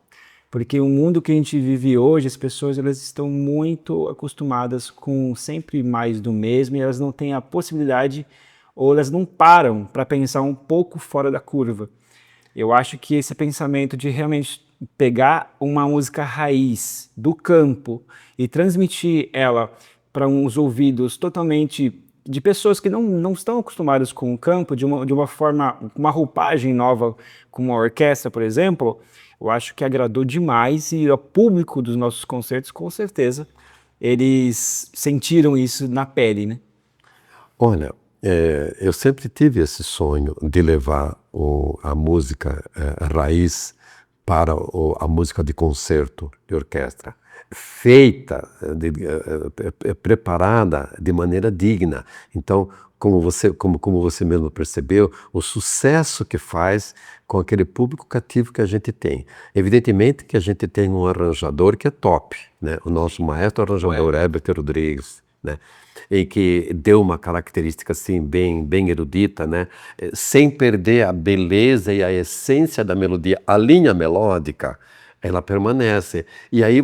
Speaker 1: porque o mundo que a gente vive hoje, as pessoas elas estão muito acostumadas com sempre mais do mesmo e elas não têm a possibilidade ou elas não param para pensar um pouco fora da curva. Eu acho que esse pensamento de realmente pegar uma música raiz do campo e transmitir ela para uns ouvidos totalmente de pessoas que não estão acostumadas com o campo, de uma forma, uma roupagem nova, com uma orquestra, por exemplo, eu acho que agradou demais e o público dos nossos concertos, com certeza, eles sentiram isso na pele, né?
Speaker 2: Olha, eu sempre tive esse sonho de levar a música raiz para a música de concerto, de orquestra, feita, preparada de maneira digna. Então, como você mesmo percebeu, o sucesso que faz com aquele público cativo que a gente tem. Evidentemente que a gente tem um arranjador que é top, né? O nosso maestro arranjador, Herbert Rodrigues, né? E que deu uma característica assim bem erudita, né? Sem perder a beleza e a essência da melodia, a linha melódica, ela permanece. E aí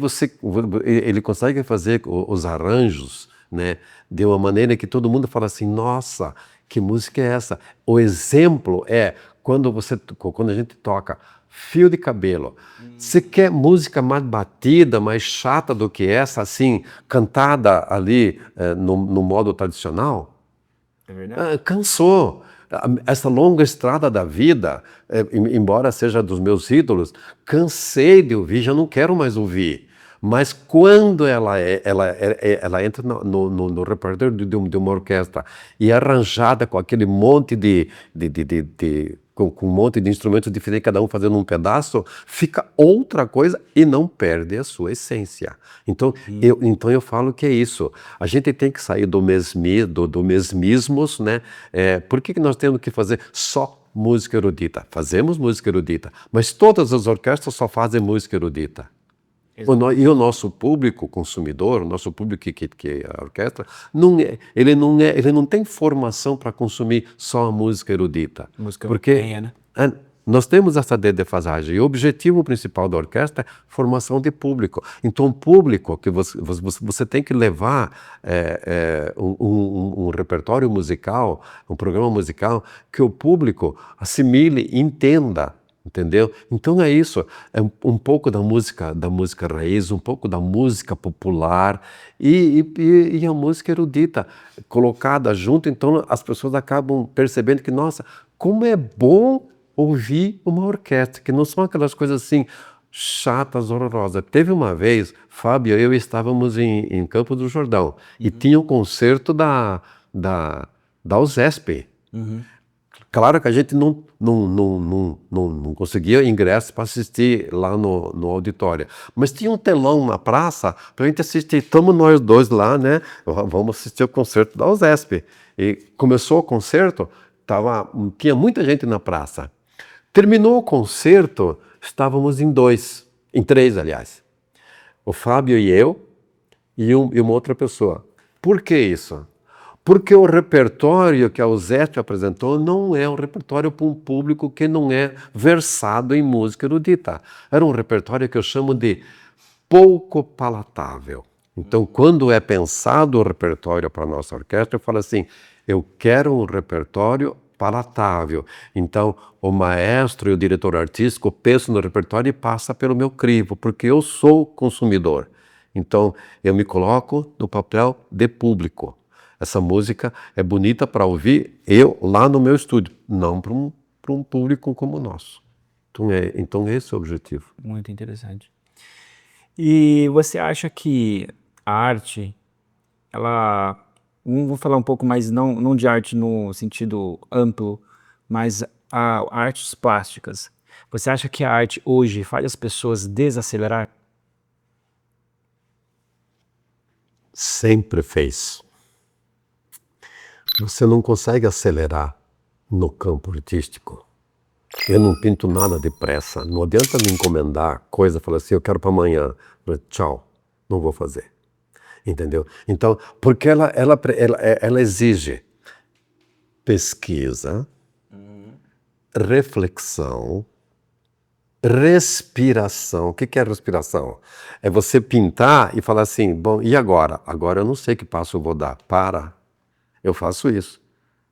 Speaker 2: ele consegue fazer os arranjos, né? De uma maneira que todo mundo fala assim, nossa, que música é essa? O exemplo é quando a gente toca Fio de Cabelo. Você quer música mais batida, mais chata do que essa, assim, cantada ali no modo tradicional?
Speaker 1: É verdade.
Speaker 2: Cansou. Essa longa estrada da vida, embora seja dos meus ídolos, cansei de ouvir, já não quero mais ouvir. Mas quando ela entra no repertório de uma orquestra e é arranjada com aquele monte com um monte de instrumentos diferentes, cada um fazendo um pedaço, fica outra coisa e não perde a sua essência. Então eu falo que é isso. A gente tem que sair do mesmismos, né? Por que nós temos que fazer só música erudita? Fazemos música erudita, mas todas as orquestras só fazem música erudita. E o nosso público consumidor, o nosso público que é a orquestra, ele não tem formação para consumir só a música erudita.
Speaker 1: Música
Speaker 2: porque
Speaker 1: né?
Speaker 2: Nós temos essa defasagem. E o objetivo principal da orquestra é formação de público. Então, o público que você tem que levar um repertório musical, um programa musical, que o público assimile, entenda. Entendeu? Então é isso, é um pouco da música raiz, um pouco da música popular e a música erudita colocada junto, então as pessoas acabam percebendo que, nossa, como é bom ouvir uma orquestra, que não são aquelas coisas assim chatas, horrorosas. Teve uma vez, Fábio e eu estávamos em Campos do Jordão e tinha um concerto da USESP. Claro que a gente não conseguia ingresso para assistir lá no auditório. Mas tinha um telão na praça para a gente assistir. Estamos nós dois lá, né? Vamos assistir o concerto da USESP. E começou o concerto, tinha muita gente na praça. Terminou o concerto, estávamos em três, aliás. O Fábio e eu e uma outra pessoa. Por que isso? Porque o repertório que a USESP apresentou não é um repertório para um público que não é versado em música erudita. Era um repertório que eu chamo de pouco palatável. Então, quando é pensado o repertório para a nossa orquestra, eu falo assim, eu quero um repertório palatável. Então, o maestro e o diretor artístico pensam no repertório e passa pelo meu crivo, porque eu sou consumidor. Então, eu me coloco no papel de público. Essa música é bonita para ouvir eu lá no meu estúdio, não para um público como o nosso. Então esse é o objetivo.
Speaker 1: Muito interessante. E você acha que a arte, vou falar um pouco mais, não de arte no sentido amplo, mas artes plásticas. Você acha que a arte hoje faz as pessoas desacelerar?
Speaker 2: Sempre fez. Você não consegue acelerar no campo artístico. Eu não pinto nada depressa. Não adianta me encomendar coisa, falar assim, eu quero para amanhã. Tchau, não vou fazer. Entendeu? Então, porque ela exige pesquisa, reflexão, respiração. O que é respiração? É você pintar e falar assim, bom, e agora? Agora eu não sei que passo eu vou dar. Eu faço isso.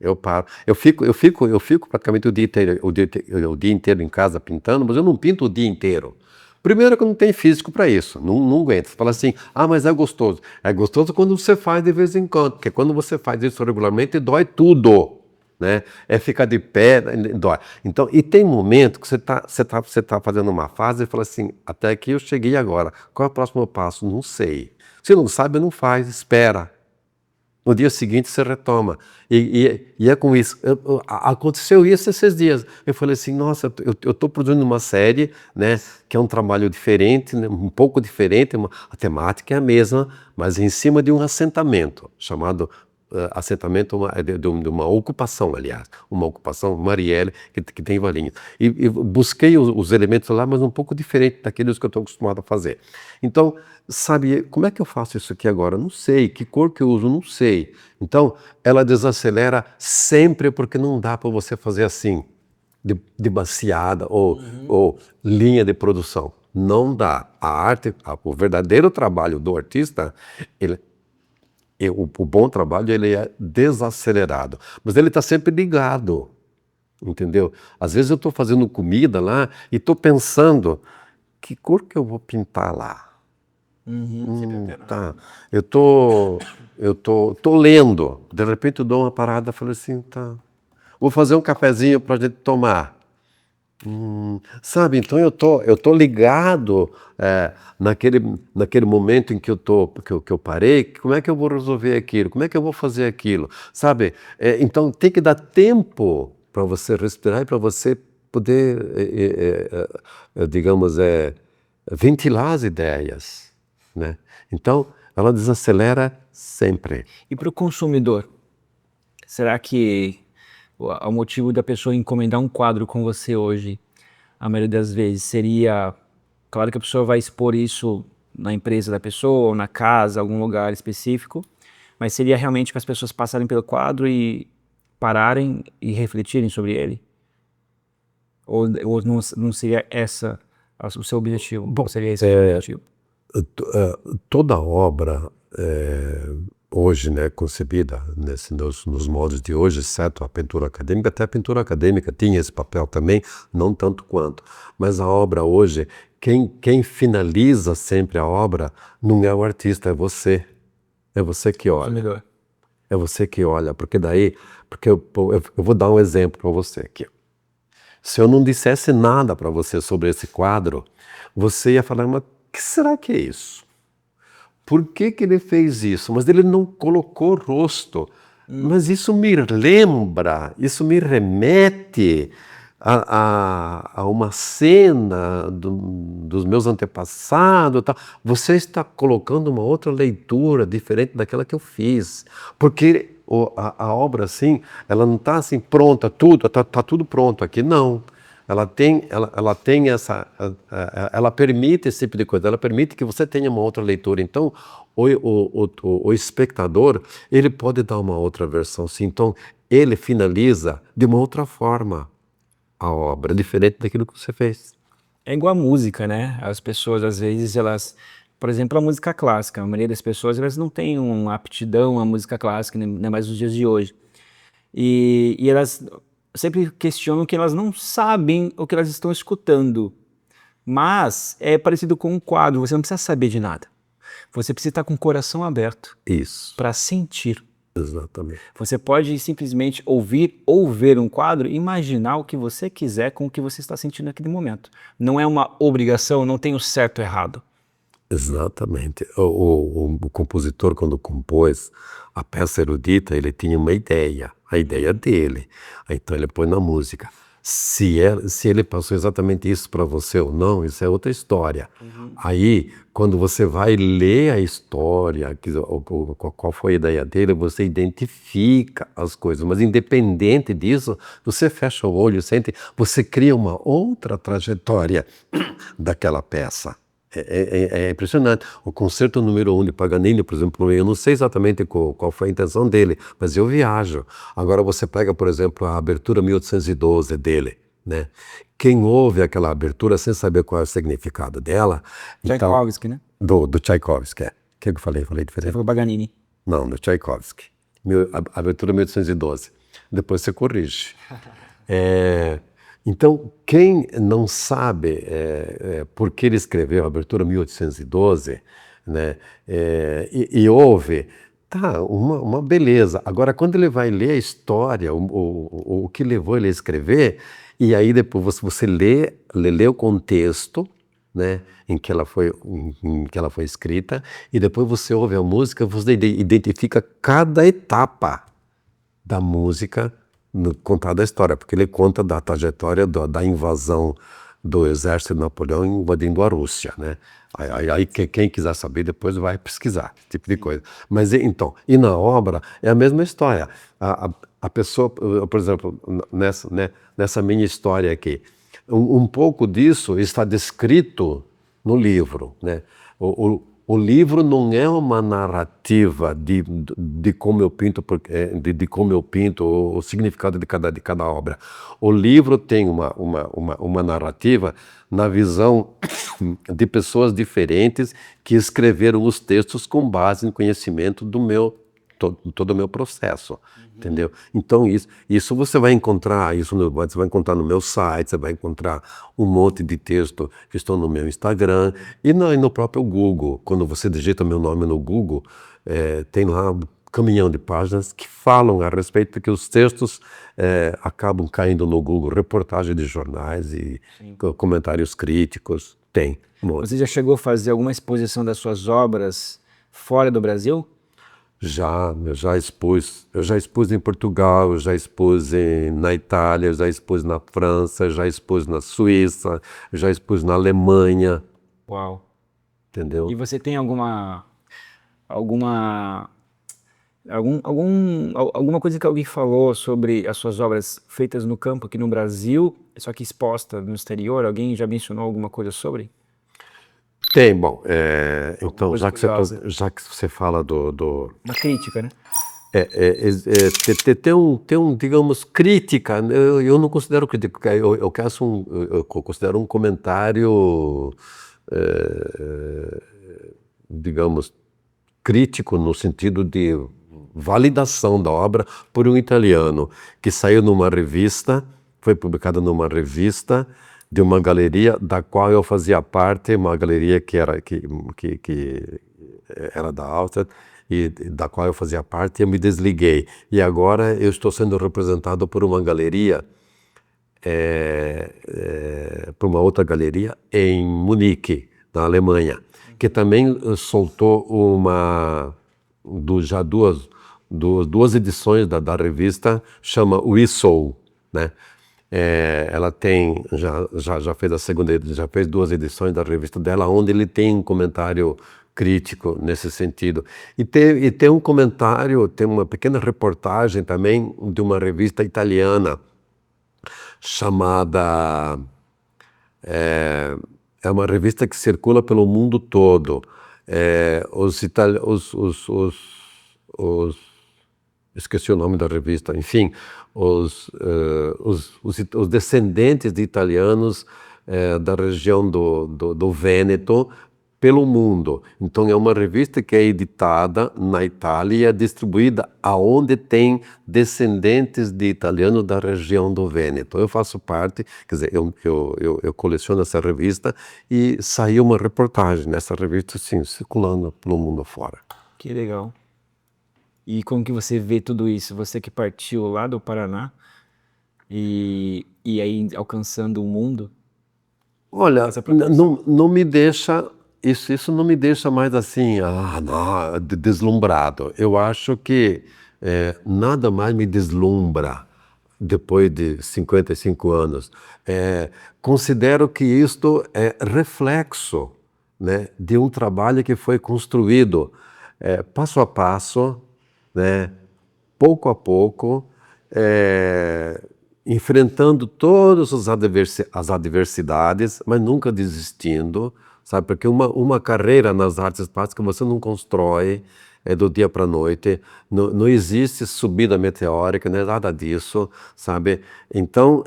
Speaker 2: Eu paro. Eu fico praticamente o dia inteiro em casa pintando, mas eu não pinto o dia inteiro. Primeiro que eu não tenho físico para isso, não aguento. Você fala assim, mas é gostoso. É gostoso quando você faz de vez em quando, porque quando você faz isso regularmente, dói tudo. Né? Ficar de pé, dói. Então, e tem momento que você tá fazendo uma fase e fala assim, até aqui eu cheguei agora. Qual é o próximo passo? Não sei. Se não sabe, não faz, espera. No dia seguinte você retoma. E é com isso. Aconteceu isso esses dias. Eu falei assim, nossa, eu estou produzindo uma série, né, que é um trabalho diferente, né, um pouco diferente, a temática é a mesma, mas em cima de um assentamento chamado assentamento de uma ocupação, aliás, uma ocupação Marielle que tem Valinhos. E busquei os elementos lá, mas um pouco diferente daqueles que eu estou acostumado a fazer. Então, sabe, como é que eu faço isso aqui agora? Não sei. Que cor que eu uso? Não sei. Então, ela desacelera sempre porque não dá para você fazer assim, de baseada ou linha de produção. Não dá. A arte, o verdadeiro trabalho do artista, o bom trabalho, ele é desacelerado. Mas ele está sempre ligado, entendeu? Às vezes eu estou fazendo comida lá e estou pensando, que cor que eu vou pintar lá? Tá. Eu tô lendo. De repente eu dou uma parada e falo assim, tá. Vou fazer um cafezinho para a gente tomar. Sabe, então eu tô ligado naquele momento em que eu parei, como é que eu vou resolver aquilo, como é que eu vou fazer aquilo, sabe? Então tem que dar tempo para você respirar e para você poder, digamos, ventilar as ideias, né? Então ela desacelera sempre.
Speaker 1: E para o consumidor, será que o motivo da pessoa encomendar um quadro com você hoje, a maioria das vezes, seria... Claro que a pessoa vai expor isso na empresa da pessoa, ou na casa, algum lugar específico, mas seria realmente para as pessoas passarem pelo quadro e pararem e refletirem sobre ele? Ou não seria o seu objetivo?
Speaker 2: Bom,
Speaker 1: ou seria esse o objetivo?
Speaker 2: Toda obra hoje, né, concebida nos moldes de hoje, exceto a pintura acadêmica, até a pintura acadêmica tinha esse papel também, não tanto quanto. Mas a obra hoje, quem finaliza sempre a obra não é o artista, é você. É você que olha.
Speaker 1: Consumidor.
Speaker 2: É você que olha, porque eu vou dar um exemplo para você aqui. Se eu não dissesse nada para você sobre esse quadro, você ia falar, mas o que será que é isso? Por que ele fez isso? Mas ele não colocou rosto. Mas isso me lembra, isso me remete a uma cena dos meus antepassados. Tal. Você está colocando uma outra leitura diferente daquela que eu fiz. Porque a obra, assim, ela não está assim pronta, tá tudo pronto aqui. Não. Ela tem ela permite esse tipo de coisa, ela permite que você tenha uma outra leitura. Então, o espectador, ele pode dar uma outra versão, sim. Então, ele finaliza de uma outra forma a obra, diferente daquilo que você fez.
Speaker 1: É igual a música, né? As pessoas, às vezes, por exemplo, a música clássica, a maioria das pessoas, elas não têm uma aptidão à música clássica, nem mais nos dias de hoje. E elas sempre questionam que elas não sabem o que elas estão escutando. Mas é parecido com um quadro, você não precisa saber de nada. Você precisa estar com o coração aberto
Speaker 2: Isso,
Speaker 1: para sentir.
Speaker 2: exatamente.
Speaker 1: Você pode simplesmente ouvir ou ver um quadro e imaginar o que você quiser com o que você está sentindo naquele momento. Não é uma obrigação, não tem o certo ou errado.
Speaker 2: Exatamente. O compositor, quando compôs a peça erudita, ele tinha uma ideia, a ideia dele. Então ele põe na música. Se ele passou exatamente isso para você ou não, isso é outra história. Aí, quando você vai ler a história, qual foi a ideia dele, você identifica as coisas. Mas independente disso, você fecha o olho, sente, você cria uma outra trajetória daquela peça. É impressionante. O concerto número 1 de Paganini, por exemplo, eu não sei exatamente qual foi a intenção dele, mas eu viajo. Agora você pega, por exemplo, a abertura 1812 dele, né? Quem ouve aquela abertura sem saber qual é o significado dela...
Speaker 1: Tchaikovsky, né?
Speaker 2: Do Tchaikovsky, O que eu falei? Falei
Speaker 1: Você
Speaker 2: diferente?
Speaker 1: falou Paganini.
Speaker 2: Não, do Tchaikovsky. A abertura 1812. Depois você corrige. Então, quem não sabe por que ele escreveu a abertura 1812, né, e ouve, tá, uma beleza. Agora, quando ele vai ler a história, o que levou ele a escrever, e aí depois você lê o contexto, né, em que ela foi escrita, e depois você ouve a música, você identifica cada etapa da música contada a história, porque ele conta da trajetória da invasão do exército de Napoleão invadindo a Rússia, né? Aí quem quiser saber depois vai pesquisar, esse tipo de coisa. Mas então, e na obra é a mesma história. A pessoa, por exemplo, nessa minha história aqui, um pouco disso está descrito no livro, né? O livro não é uma narrativa de como eu pinto, de como eu pinto, o significado de cada obra. O livro tem uma narrativa na visão de pessoas diferentes que escreveram os textos com base no conhecimento do todo o meu processo, entendeu? Então isso você vai encontrar, você vai encontrar no meu site, você vai encontrar um monte de texto que estão no meu Instagram e no próprio Google. Quando você digita meu nome no Google, tem lá um caminhão de páginas que falam a respeito, porque os textos acabam caindo no Google, reportagem de jornais e comentários críticos, tem.
Speaker 1: Você já chegou a fazer alguma exposição das suas obras fora do Brasil?
Speaker 2: Eu já expus em Portugal, eu já expus na Itália, eu já expus na França, eu já expus na Suíça, eu já expus na Alemanha,
Speaker 1: Uau!
Speaker 2: entendeu?
Speaker 1: E você tem alguma alguma coisa que alguém falou sobre as suas obras feitas no campo aqui no Brasil, só que exposta no exterior? Alguém já mencionou alguma coisa sobre?
Speaker 2: Tem, bom,
Speaker 1: Alguma
Speaker 2: então,
Speaker 1: coisa curiosa?
Speaker 2: já que você fala
Speaker 1: Uma crítica, né?
Speaker 2: tem digamos, crítica, né? Eu não considero crítica, eu considero um comentário, digamos, crítico no sentido de validação da obra por um italiano que saiu numa revista, foi publicada numa revista de uma galeria da qual eu fazia parte, uma galeria que era da Áustria e da qual eu fazia parte, e eu me desliguei. E agora eu estou sendo representado por uma galeria, por uma outra galeria em Munique, na Alemanha, que também soltou já duas edições da revista, chama We Soul, né? Ela tem, já fez a segunda, já fez 2 edições da revista dela, onde ele tem um comentário crítico nesse sentido. E tem um comentário, tem uma pequena reportagem também de uma revista italiana chamada... É uma revista que circula pelo mundo todo. Esqueci o nome da revista, enfim, os descendentes de italianos da região do Vêneto pelo mundo. Então é uma revista que é editada na Itália e é distribuída aonde tem descendentes de italianos da região do Vêneto. Eu faço parte, quer dizer, eu coleciono essa revista e saiu uma reportagem nessa revista, sim, circulando pelo mundo afora.
Speaker 1: Que legal. E como que você vê tudo isso? Você que partiu lá do Paraná e aí alcançando o mundo?
Speaker 2: Olha, não me deixa, isso não me deixa mais assim, não, deslumbrado. Eu acho que nada mais me deslumbra depois de 55 anos. Considero que isto é reflexo, né, de um trabalho que foi construído passo a passo, né, pouco a pouco, enfrentando todas as adversidades, mas nunca desistindo, sabe? Porque uma carreira nas artes plásticas você não constrói do dia para a noite, não existe subida meteórica, não é nada disso, sabe? Então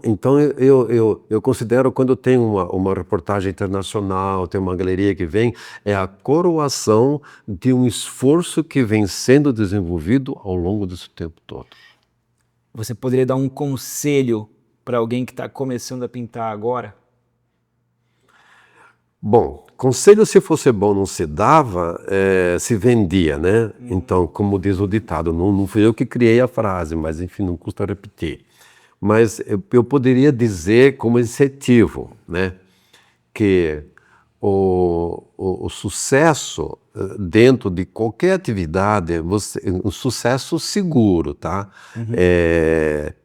Speaker 2: eu considero, quando tem uma reportagem internacional, tem uma galeria que vem, é a coroação de um esforço que vem sendo desenvolvido ao longo desse tempo todo.
Speaker 1: Você poderia dar um conselho para alguém que está começando a pintar agora?
Speaker 2: Bom, conselho, se fosse bom não se dava, se vendia, né? Então, como diz o ditado, não fui eu que criei a frase, mas enfim, não custa repetir. Mas eu poderia dizer como incentivo, né? Que o sucesso dentro de qualquer atividade, um sucesso seguro, tá?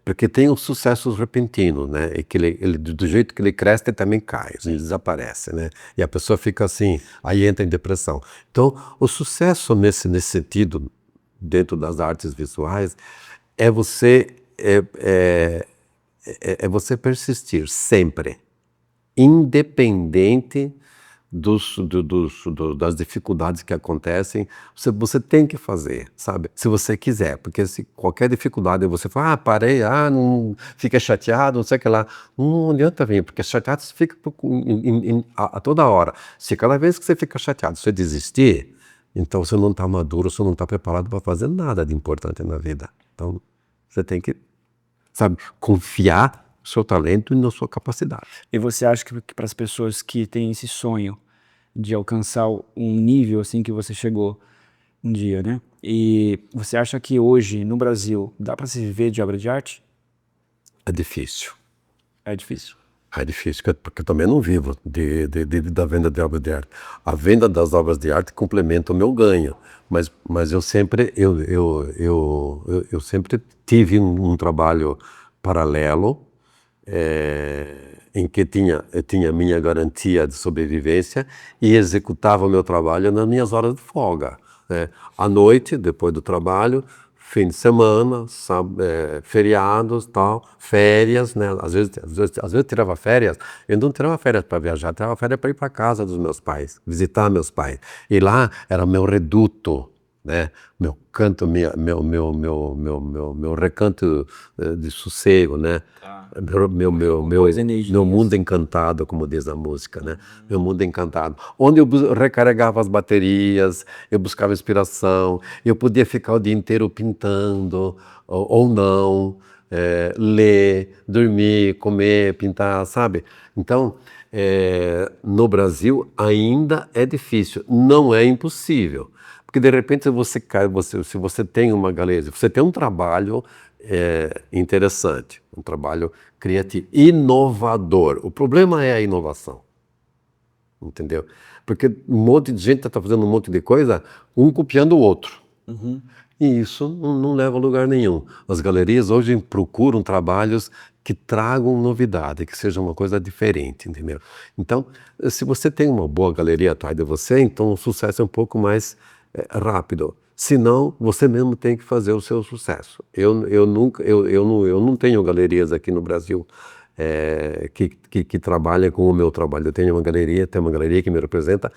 Speaker 2: Porque tem os sucessos repentinos, né? E que ele, do jeito que ele cresce, ele também cai, ele desaparece, né? E a pessoa fica assim, aí entra em depressão. Então, o sucesso nesse sentido, dentro das artes visuais, é você, é você persistir sempre, independente das dificuldades que acontecem, você tem que fazer, sabe? Se você quiser, porque se qualquer dificuldade você fala, parei, não fica chateado, não sei o que lá, não adianta vir, porque chateado você fica a toda hora. Se cada vez que você fica chateado você desistir, então você não está maduro, você não está preparado para fazer nada de importante na vida. Então você tem que, sabe, confiar no seu talento e na sua capacidade.
Speaker 1: E você acha que para as pessoas que têm esse sonho de alcançar um nível assim que você chegou um dia, né? E você acha que hoje no Brasil dá para se viver de obra de arte?
Speaker 2: É difícil.
Speaker 1: É difícil.
Speaker 2: É difícil, porque eu também não vivo da venda de obras de arte. A venda das obras de arte complementa o meu ganho, mas eu sempre sempre tive um trabalho paralelo, em que eu tinha minha garantia de sobrevivência e executava o meu trabalho nas minhas horas de folga, né? À noite, depois do trabalho, fim de semana, feriados, tal, férias, né? Às vezes eu tirava férias, eu não tirava férias para viajar, eu tirava férias para ir para casa dos meus pais, visitar meus pais. E lá era meu reduto, né? Meu canto, meu recanto de sossego, né? Meu mundo encantado, como diz a música, né? Meu mundo encantado. Onde eu recarregava as baterias, eu buscava inspiração, eu podia ficar o dia inteiro pintando, ou não, ler, dormir, comer, pintar, sabe? Então, no Brasil ainda é difícil, não é impossível. Porque de repente se você tem uma galeria, se você tem um trabalho interessante, um trabalho criativo, inovador. O problema é a inovação, entendeu? Porque um monte de gente está fazendo um monte de coisa, um copiando o outro. E isso não leva a lugar nenhum. As galerias hoje procuram trabalhos que tragam novidade, que seja uma coisa diferente, entendeu? Então, se você tem uma boa galeria atrás de você, então o sucesso é um pouco mais rápido. Senão, você mesmo tem que fazer o seu sucesso. Eu não tenho galerias aqui no Brasil que trabalhem com o meu trabalho. Eu tenho uma galeria que me representa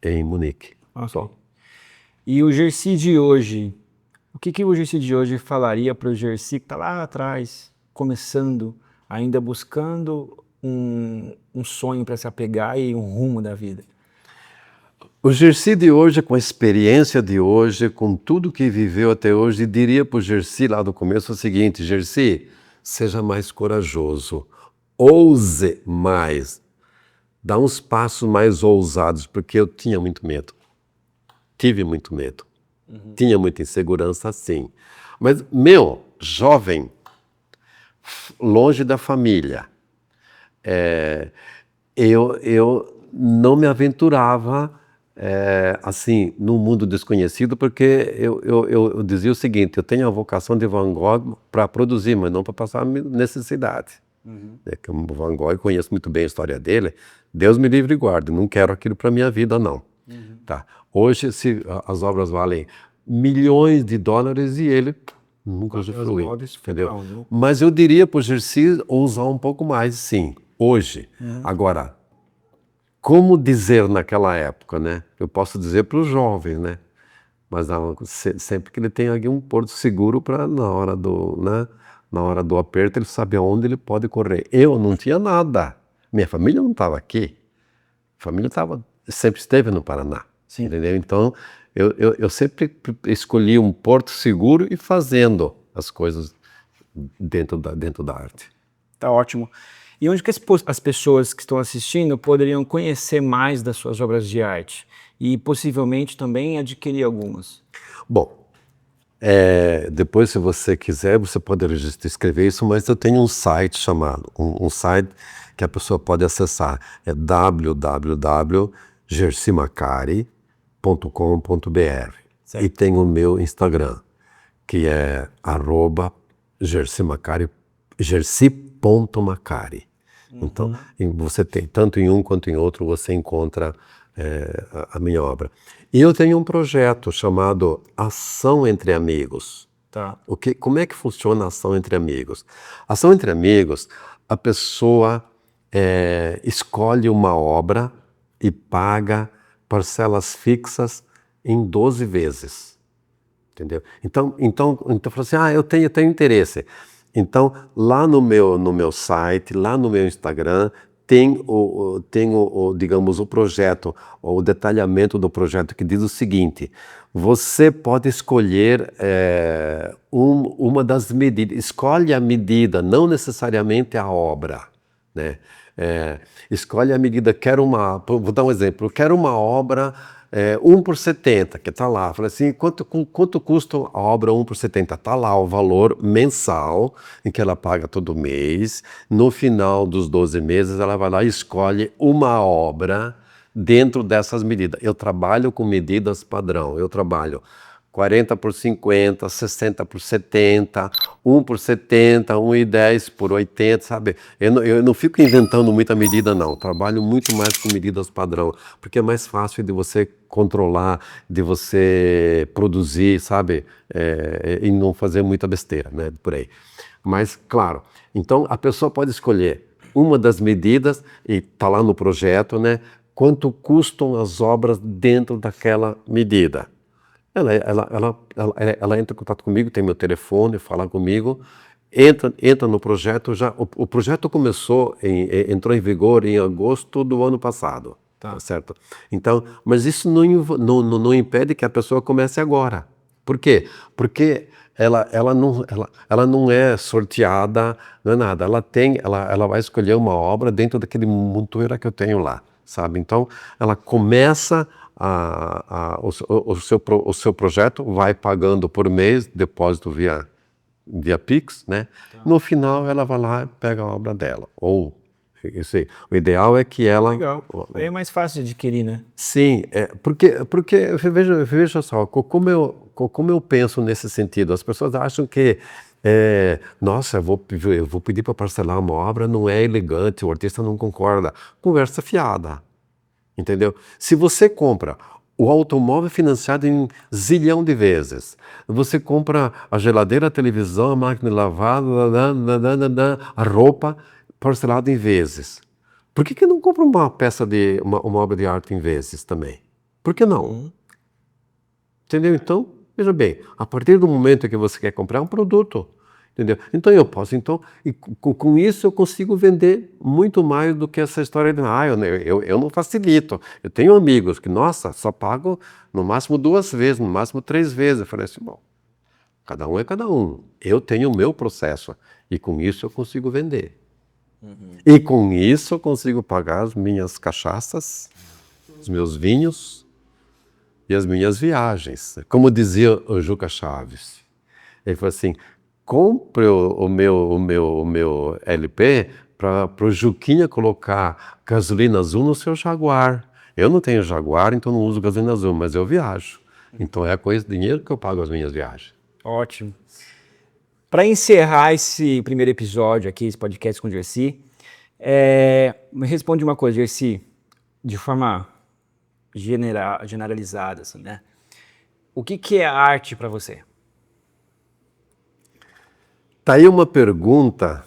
Speaker 2: em Munique.
Speaker 1: Só. E o Gercy de hoje, o que o Gercy de hoje falaria para o Gercy que está lá atrás, começando, ainda buscando um sonho para se apegar e um rumo da vida?
Speaker 2: O Gercy de hoje, com a experiência de hoje, com tudo que viveu até hoje, diria para o Gercy lá do começo o seguinte: Gercy, seja mais corajoso, ouse mais, dá uns passos mais ousados, porque eu tinha muito medo, tive muito medo, tinha muita insegurança, sim. Mas, jovem, longe da família, eu não me aventurava assim, no mundo desconhecido, porque eu dizia o seguinte: eu tenho a vocação de Van Gogh para produzir, mas não para passar necessidade. Que o Van Gogh, eu conheço muito bem a história dele, Deus me livre e guarde, não quero aquilo para a minha vida, não. Tá? Hoje, as obras valem milhões de dólares e ele nunca usufruiu, entendeu? Mas eu diria para o Gercy ousar um pouco mais, sim, hoje. Agora, como dizer naquela época, né? Eu posso dizer para os jovens, né? Mas sempre que ele tem aqui um porto seguro para na hora do aperto ele sabe aonde ele pode correr. Eu não tinha nada. Minha família não estava aqui. A família sempre esteve no Paraná. Sim. Entendeu? Então eu sempre escolhi um porto seguro e fazendo as coisas dentro da arte.
Speaker 1: Tá ótimo. E onde que as pessoas que estão assistindo poderiam conhecer mais das suas obras de arte? E possivelmente também adquirir algumas?
Speaker 2: Bom, Depois, se você quiser, você pode escrever isso, mas eu tenho um site chamado, um site que a pessoa pode acessar, é www.gersimacari.com.br. E tem o meu Instagram, que é @gersimacari, gersi.macari. Então, você tem, tanto em um quanto em outro, você encontra a minha obra. E eu tenho um projeto chamado Ação Entre Amigos.
Speaker 1: Tá.
Speaker 2: Como é que funciona a ação entre amigos? Ação entre amigos, a pessoa escolhe uma obra e paga parcelas fixas em 12 vezes. Entendeu? Então fala assim, eu tenho interesse. Então, lá no meu site, lá no meu Instagram, tem digamos, o projeto, o detalhamento do projeto que diz o seguinte: você pode escolher uma das medidas, escolhe a medida, não necessariamente a obra, né? Escolhe a medida, vou dar um exemplo, quero uma obra 1 por 70, que está lá. Falei assim, quanto custa a obra 1 por 70? Está lá o valor mensal, em que ela paga todo mês. No final dos 12 meses, ela vai lá e escolhe uma obra dentro dessas medidas. Eu trabalho com medidas padrão. Eu trabalho 40 por 50, 60 por 70, 1 por 70, 1,10 por 80, sabe? Eu não fico inventando muita medida, não. Trabalho muito mais com medidas padrão, porque é mais fácil de você controlar, de você produzir, sabe? E não fazer muita besteira, né? Por aí. Mas, claro, então a pessoa pode escolher uma das medidas, e está lá no projeto, né? Quanto custam as obras dentro daquela medida. Ela entra em contato comigo, tem meu telefone, fala comigo, entra no projeto. O projeto entrou em vigor em agosto do ano passado, tá certo? Então, mas isso não impede que a pessoa comece agora. Por quê? Porque ela não é sorteada, não é nada. Ela vai escolher uma obra dentro daquele montoeira que eu tenho lá, sabe? Então, ela começa o seu projeto, vai pagando por mês, depósito via Pix, né? Tá. No final, ela vai lá e pega a obra dela. O ideal é que ela...
Speaker 1: Legal. É mais fácil de adquirir, né?
Speaker 2: Sim, porque veja só, como eu penso nesse sentido. As pessoas acham que nossa, eu vou pedir para parcelar uma obra, não é elegante, o artista não concorda. Conversa fiada. Entendeu? Se você compra o automóvel financiado em zilhão de vezes, você compra a geladeira, a televisão, a máquina de lavar, a roupa parcelada em vezes. Por que não compra uma uma obra de arte em vezes também? Por que não? Entendeu? Então, veja bem, a partir do momento que você quer comprar um produto, entendeu? Então e com isso eu consigo vender muito mais do que essa história de eu não facilito. Eu tenho amigos que, nossa, só pago no máximo 2 vezes, no máximo 3 vezes. Eu falei assim, bom, cada um é cada um. Eu tenho o meu processo e com isso eu consigo vender. E com isso eu consigo pagar as minhas cachaças, os meus vinhos e as minhas viagens. Como dizia o Juca Chaves, ele falou assim: compre o meu LP para o Juquinha colocar gasolina azul no seu Jaguar. Eu não tenho Jaguar, então não uso gasolina azul, mas eu viajo. Então é com esse dinheiro que eu pago as minhas viagens.
Speaker 1: Ótimo. Para encerrar esse primeiro episódio aqui, esse podcast com o Gersi, me responde uma coisa, Gersi, de forma generalizada, assim, né? O que é arte para você?
Speaker 2: Tá aí uma pergunta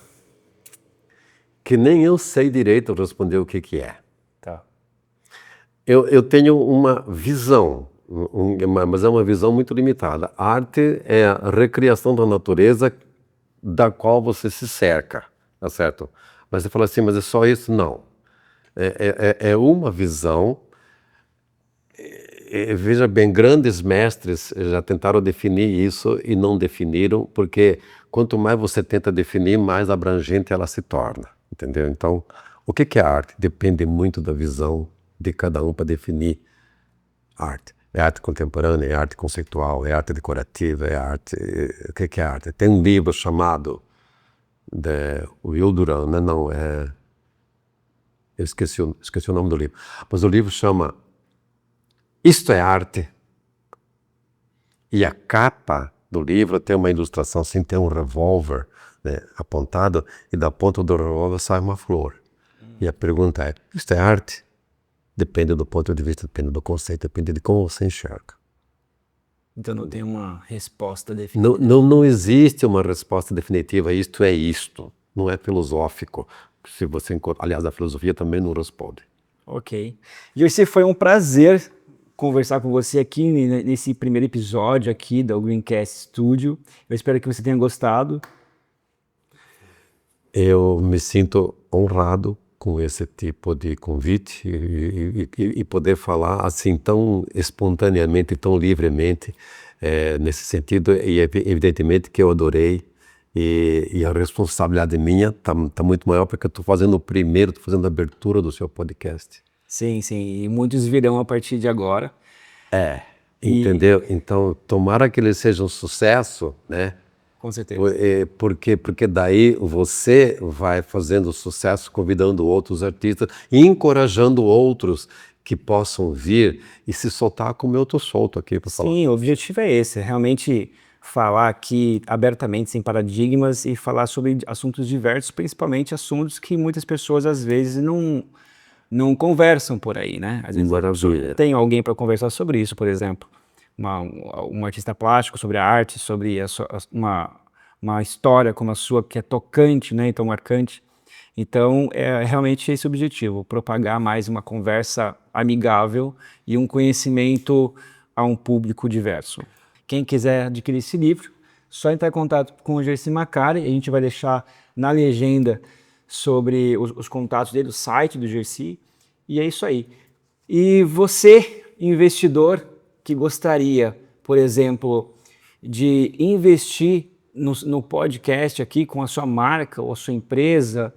Speaker 2: que nem eu sei direito responder o que é.
Speaker 1: Tá.
Speaker 2: Eu tenho uma visão, mas é uma visão muito limitada. A arte é a recriação da natureza da qual você se cerca, tá certo? Mas você fala assim, mas é só isso? Não. É uma visão. Veja bem, grandes mestres já tentaram definir isso e não definiram, porque quanto mais você tenta definir, mais abrangente ela se torna, entendeu? Então, o que é arte? Depende muito da visão de cada um para definir arte. É arte contemporânea, é arte conceitual, é arte decorativa, é arte... O que é arte? Tem um livro chamado Will Durant, não, eu esqueci o nome do livro. Mas o livro chama Isto é Arte. E a capa do livro tem uma ilustração assim, tem um revólver, né, apontado, e da ponta do revólver sai uma flor. E a pergunta é, isto é arte? Depende do ponto de vista, depende do conceito, depende de como você enxerga.
Speaker 1: Então não tem uma resposta definitiva.
Speaker 2: Não existe uma resposta definitiva, isto é isto. Não é filosófico. Se você aliás, a filosofia também não responde.
Speaker 1: Ok. Jersey, foi um prazer conversar com você aqui nesse primeiro episódio aqui do Greencast Studio. Eu espero que você tenha gostado.
Speaker 2: Eu me sinto honrado com esse tipo de convite e poder falar assim tão espontaneamente, tão livremente, nesse sentido, e evidentemente que eu adorei, e a responsabilidade minha tá muito maior porque eu estou fazendo o primeiro, estou fazendo a abertura do seu podcast.
Speaker 1: Sim, e muitos virão a partir de agora.
Speaker 2: Entendeu? Então, tomara que ele seja um sucesso, né?
Speaker 1: Com certeza.
Speaker 2: Porque daí você vai fazendo sucesso, convidando outros artistas e encorajando outros que possam vir e se soltar como eu estou solto aqui para falar.
Speaker 1: Sim, o objetivo é esse, realmente falar aqui abertamente, sem paradigmas, e falar sobre assuntos diversos, principalmente assuntos que muitas pessoas às vezes não conversam por aí, né? Às vezes
Speaker 2: Maravilha.
Speaker 1: tem alguém para conversar sobre isso, por exemplo, um artista plástico, sobre a arte, sobre uma história como a sua, que é tocante, né? Então marcante. Então, é realmente esse o objetivo, propagar mais uma conversa amigável e um conhecimento a um público diverso. Quem quiser adquirir esse livro, só entrar em contato com o Jersey Macari, a gente vai deixar na legenda sobre os contatos dele, o site do Jersey, e é isso aí. E você, investidor, que gostaria, por exemplo, de investir no podcast aqui com a sua marca ou a sua empresa,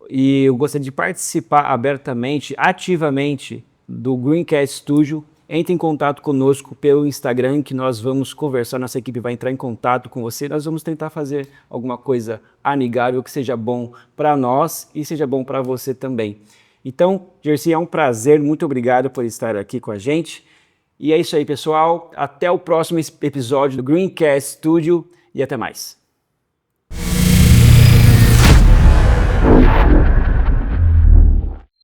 Speaker 1: e eu gostaria de participar abertamente, ativamente do Greencast Studio, entre em contato conosco pelo Instagram, que nós vamos conversar, nossa equipe vai entrar em contato com você, nós vamos tentar fazer alguma coisa amigável que seja bom para nós e seja bom para você também. Então, Jersey, é um prazer, muito obrigado por estar aqui com a gente. E é isso aí, pessoal. Até o próximo episódio do Greencast Studio e até mais.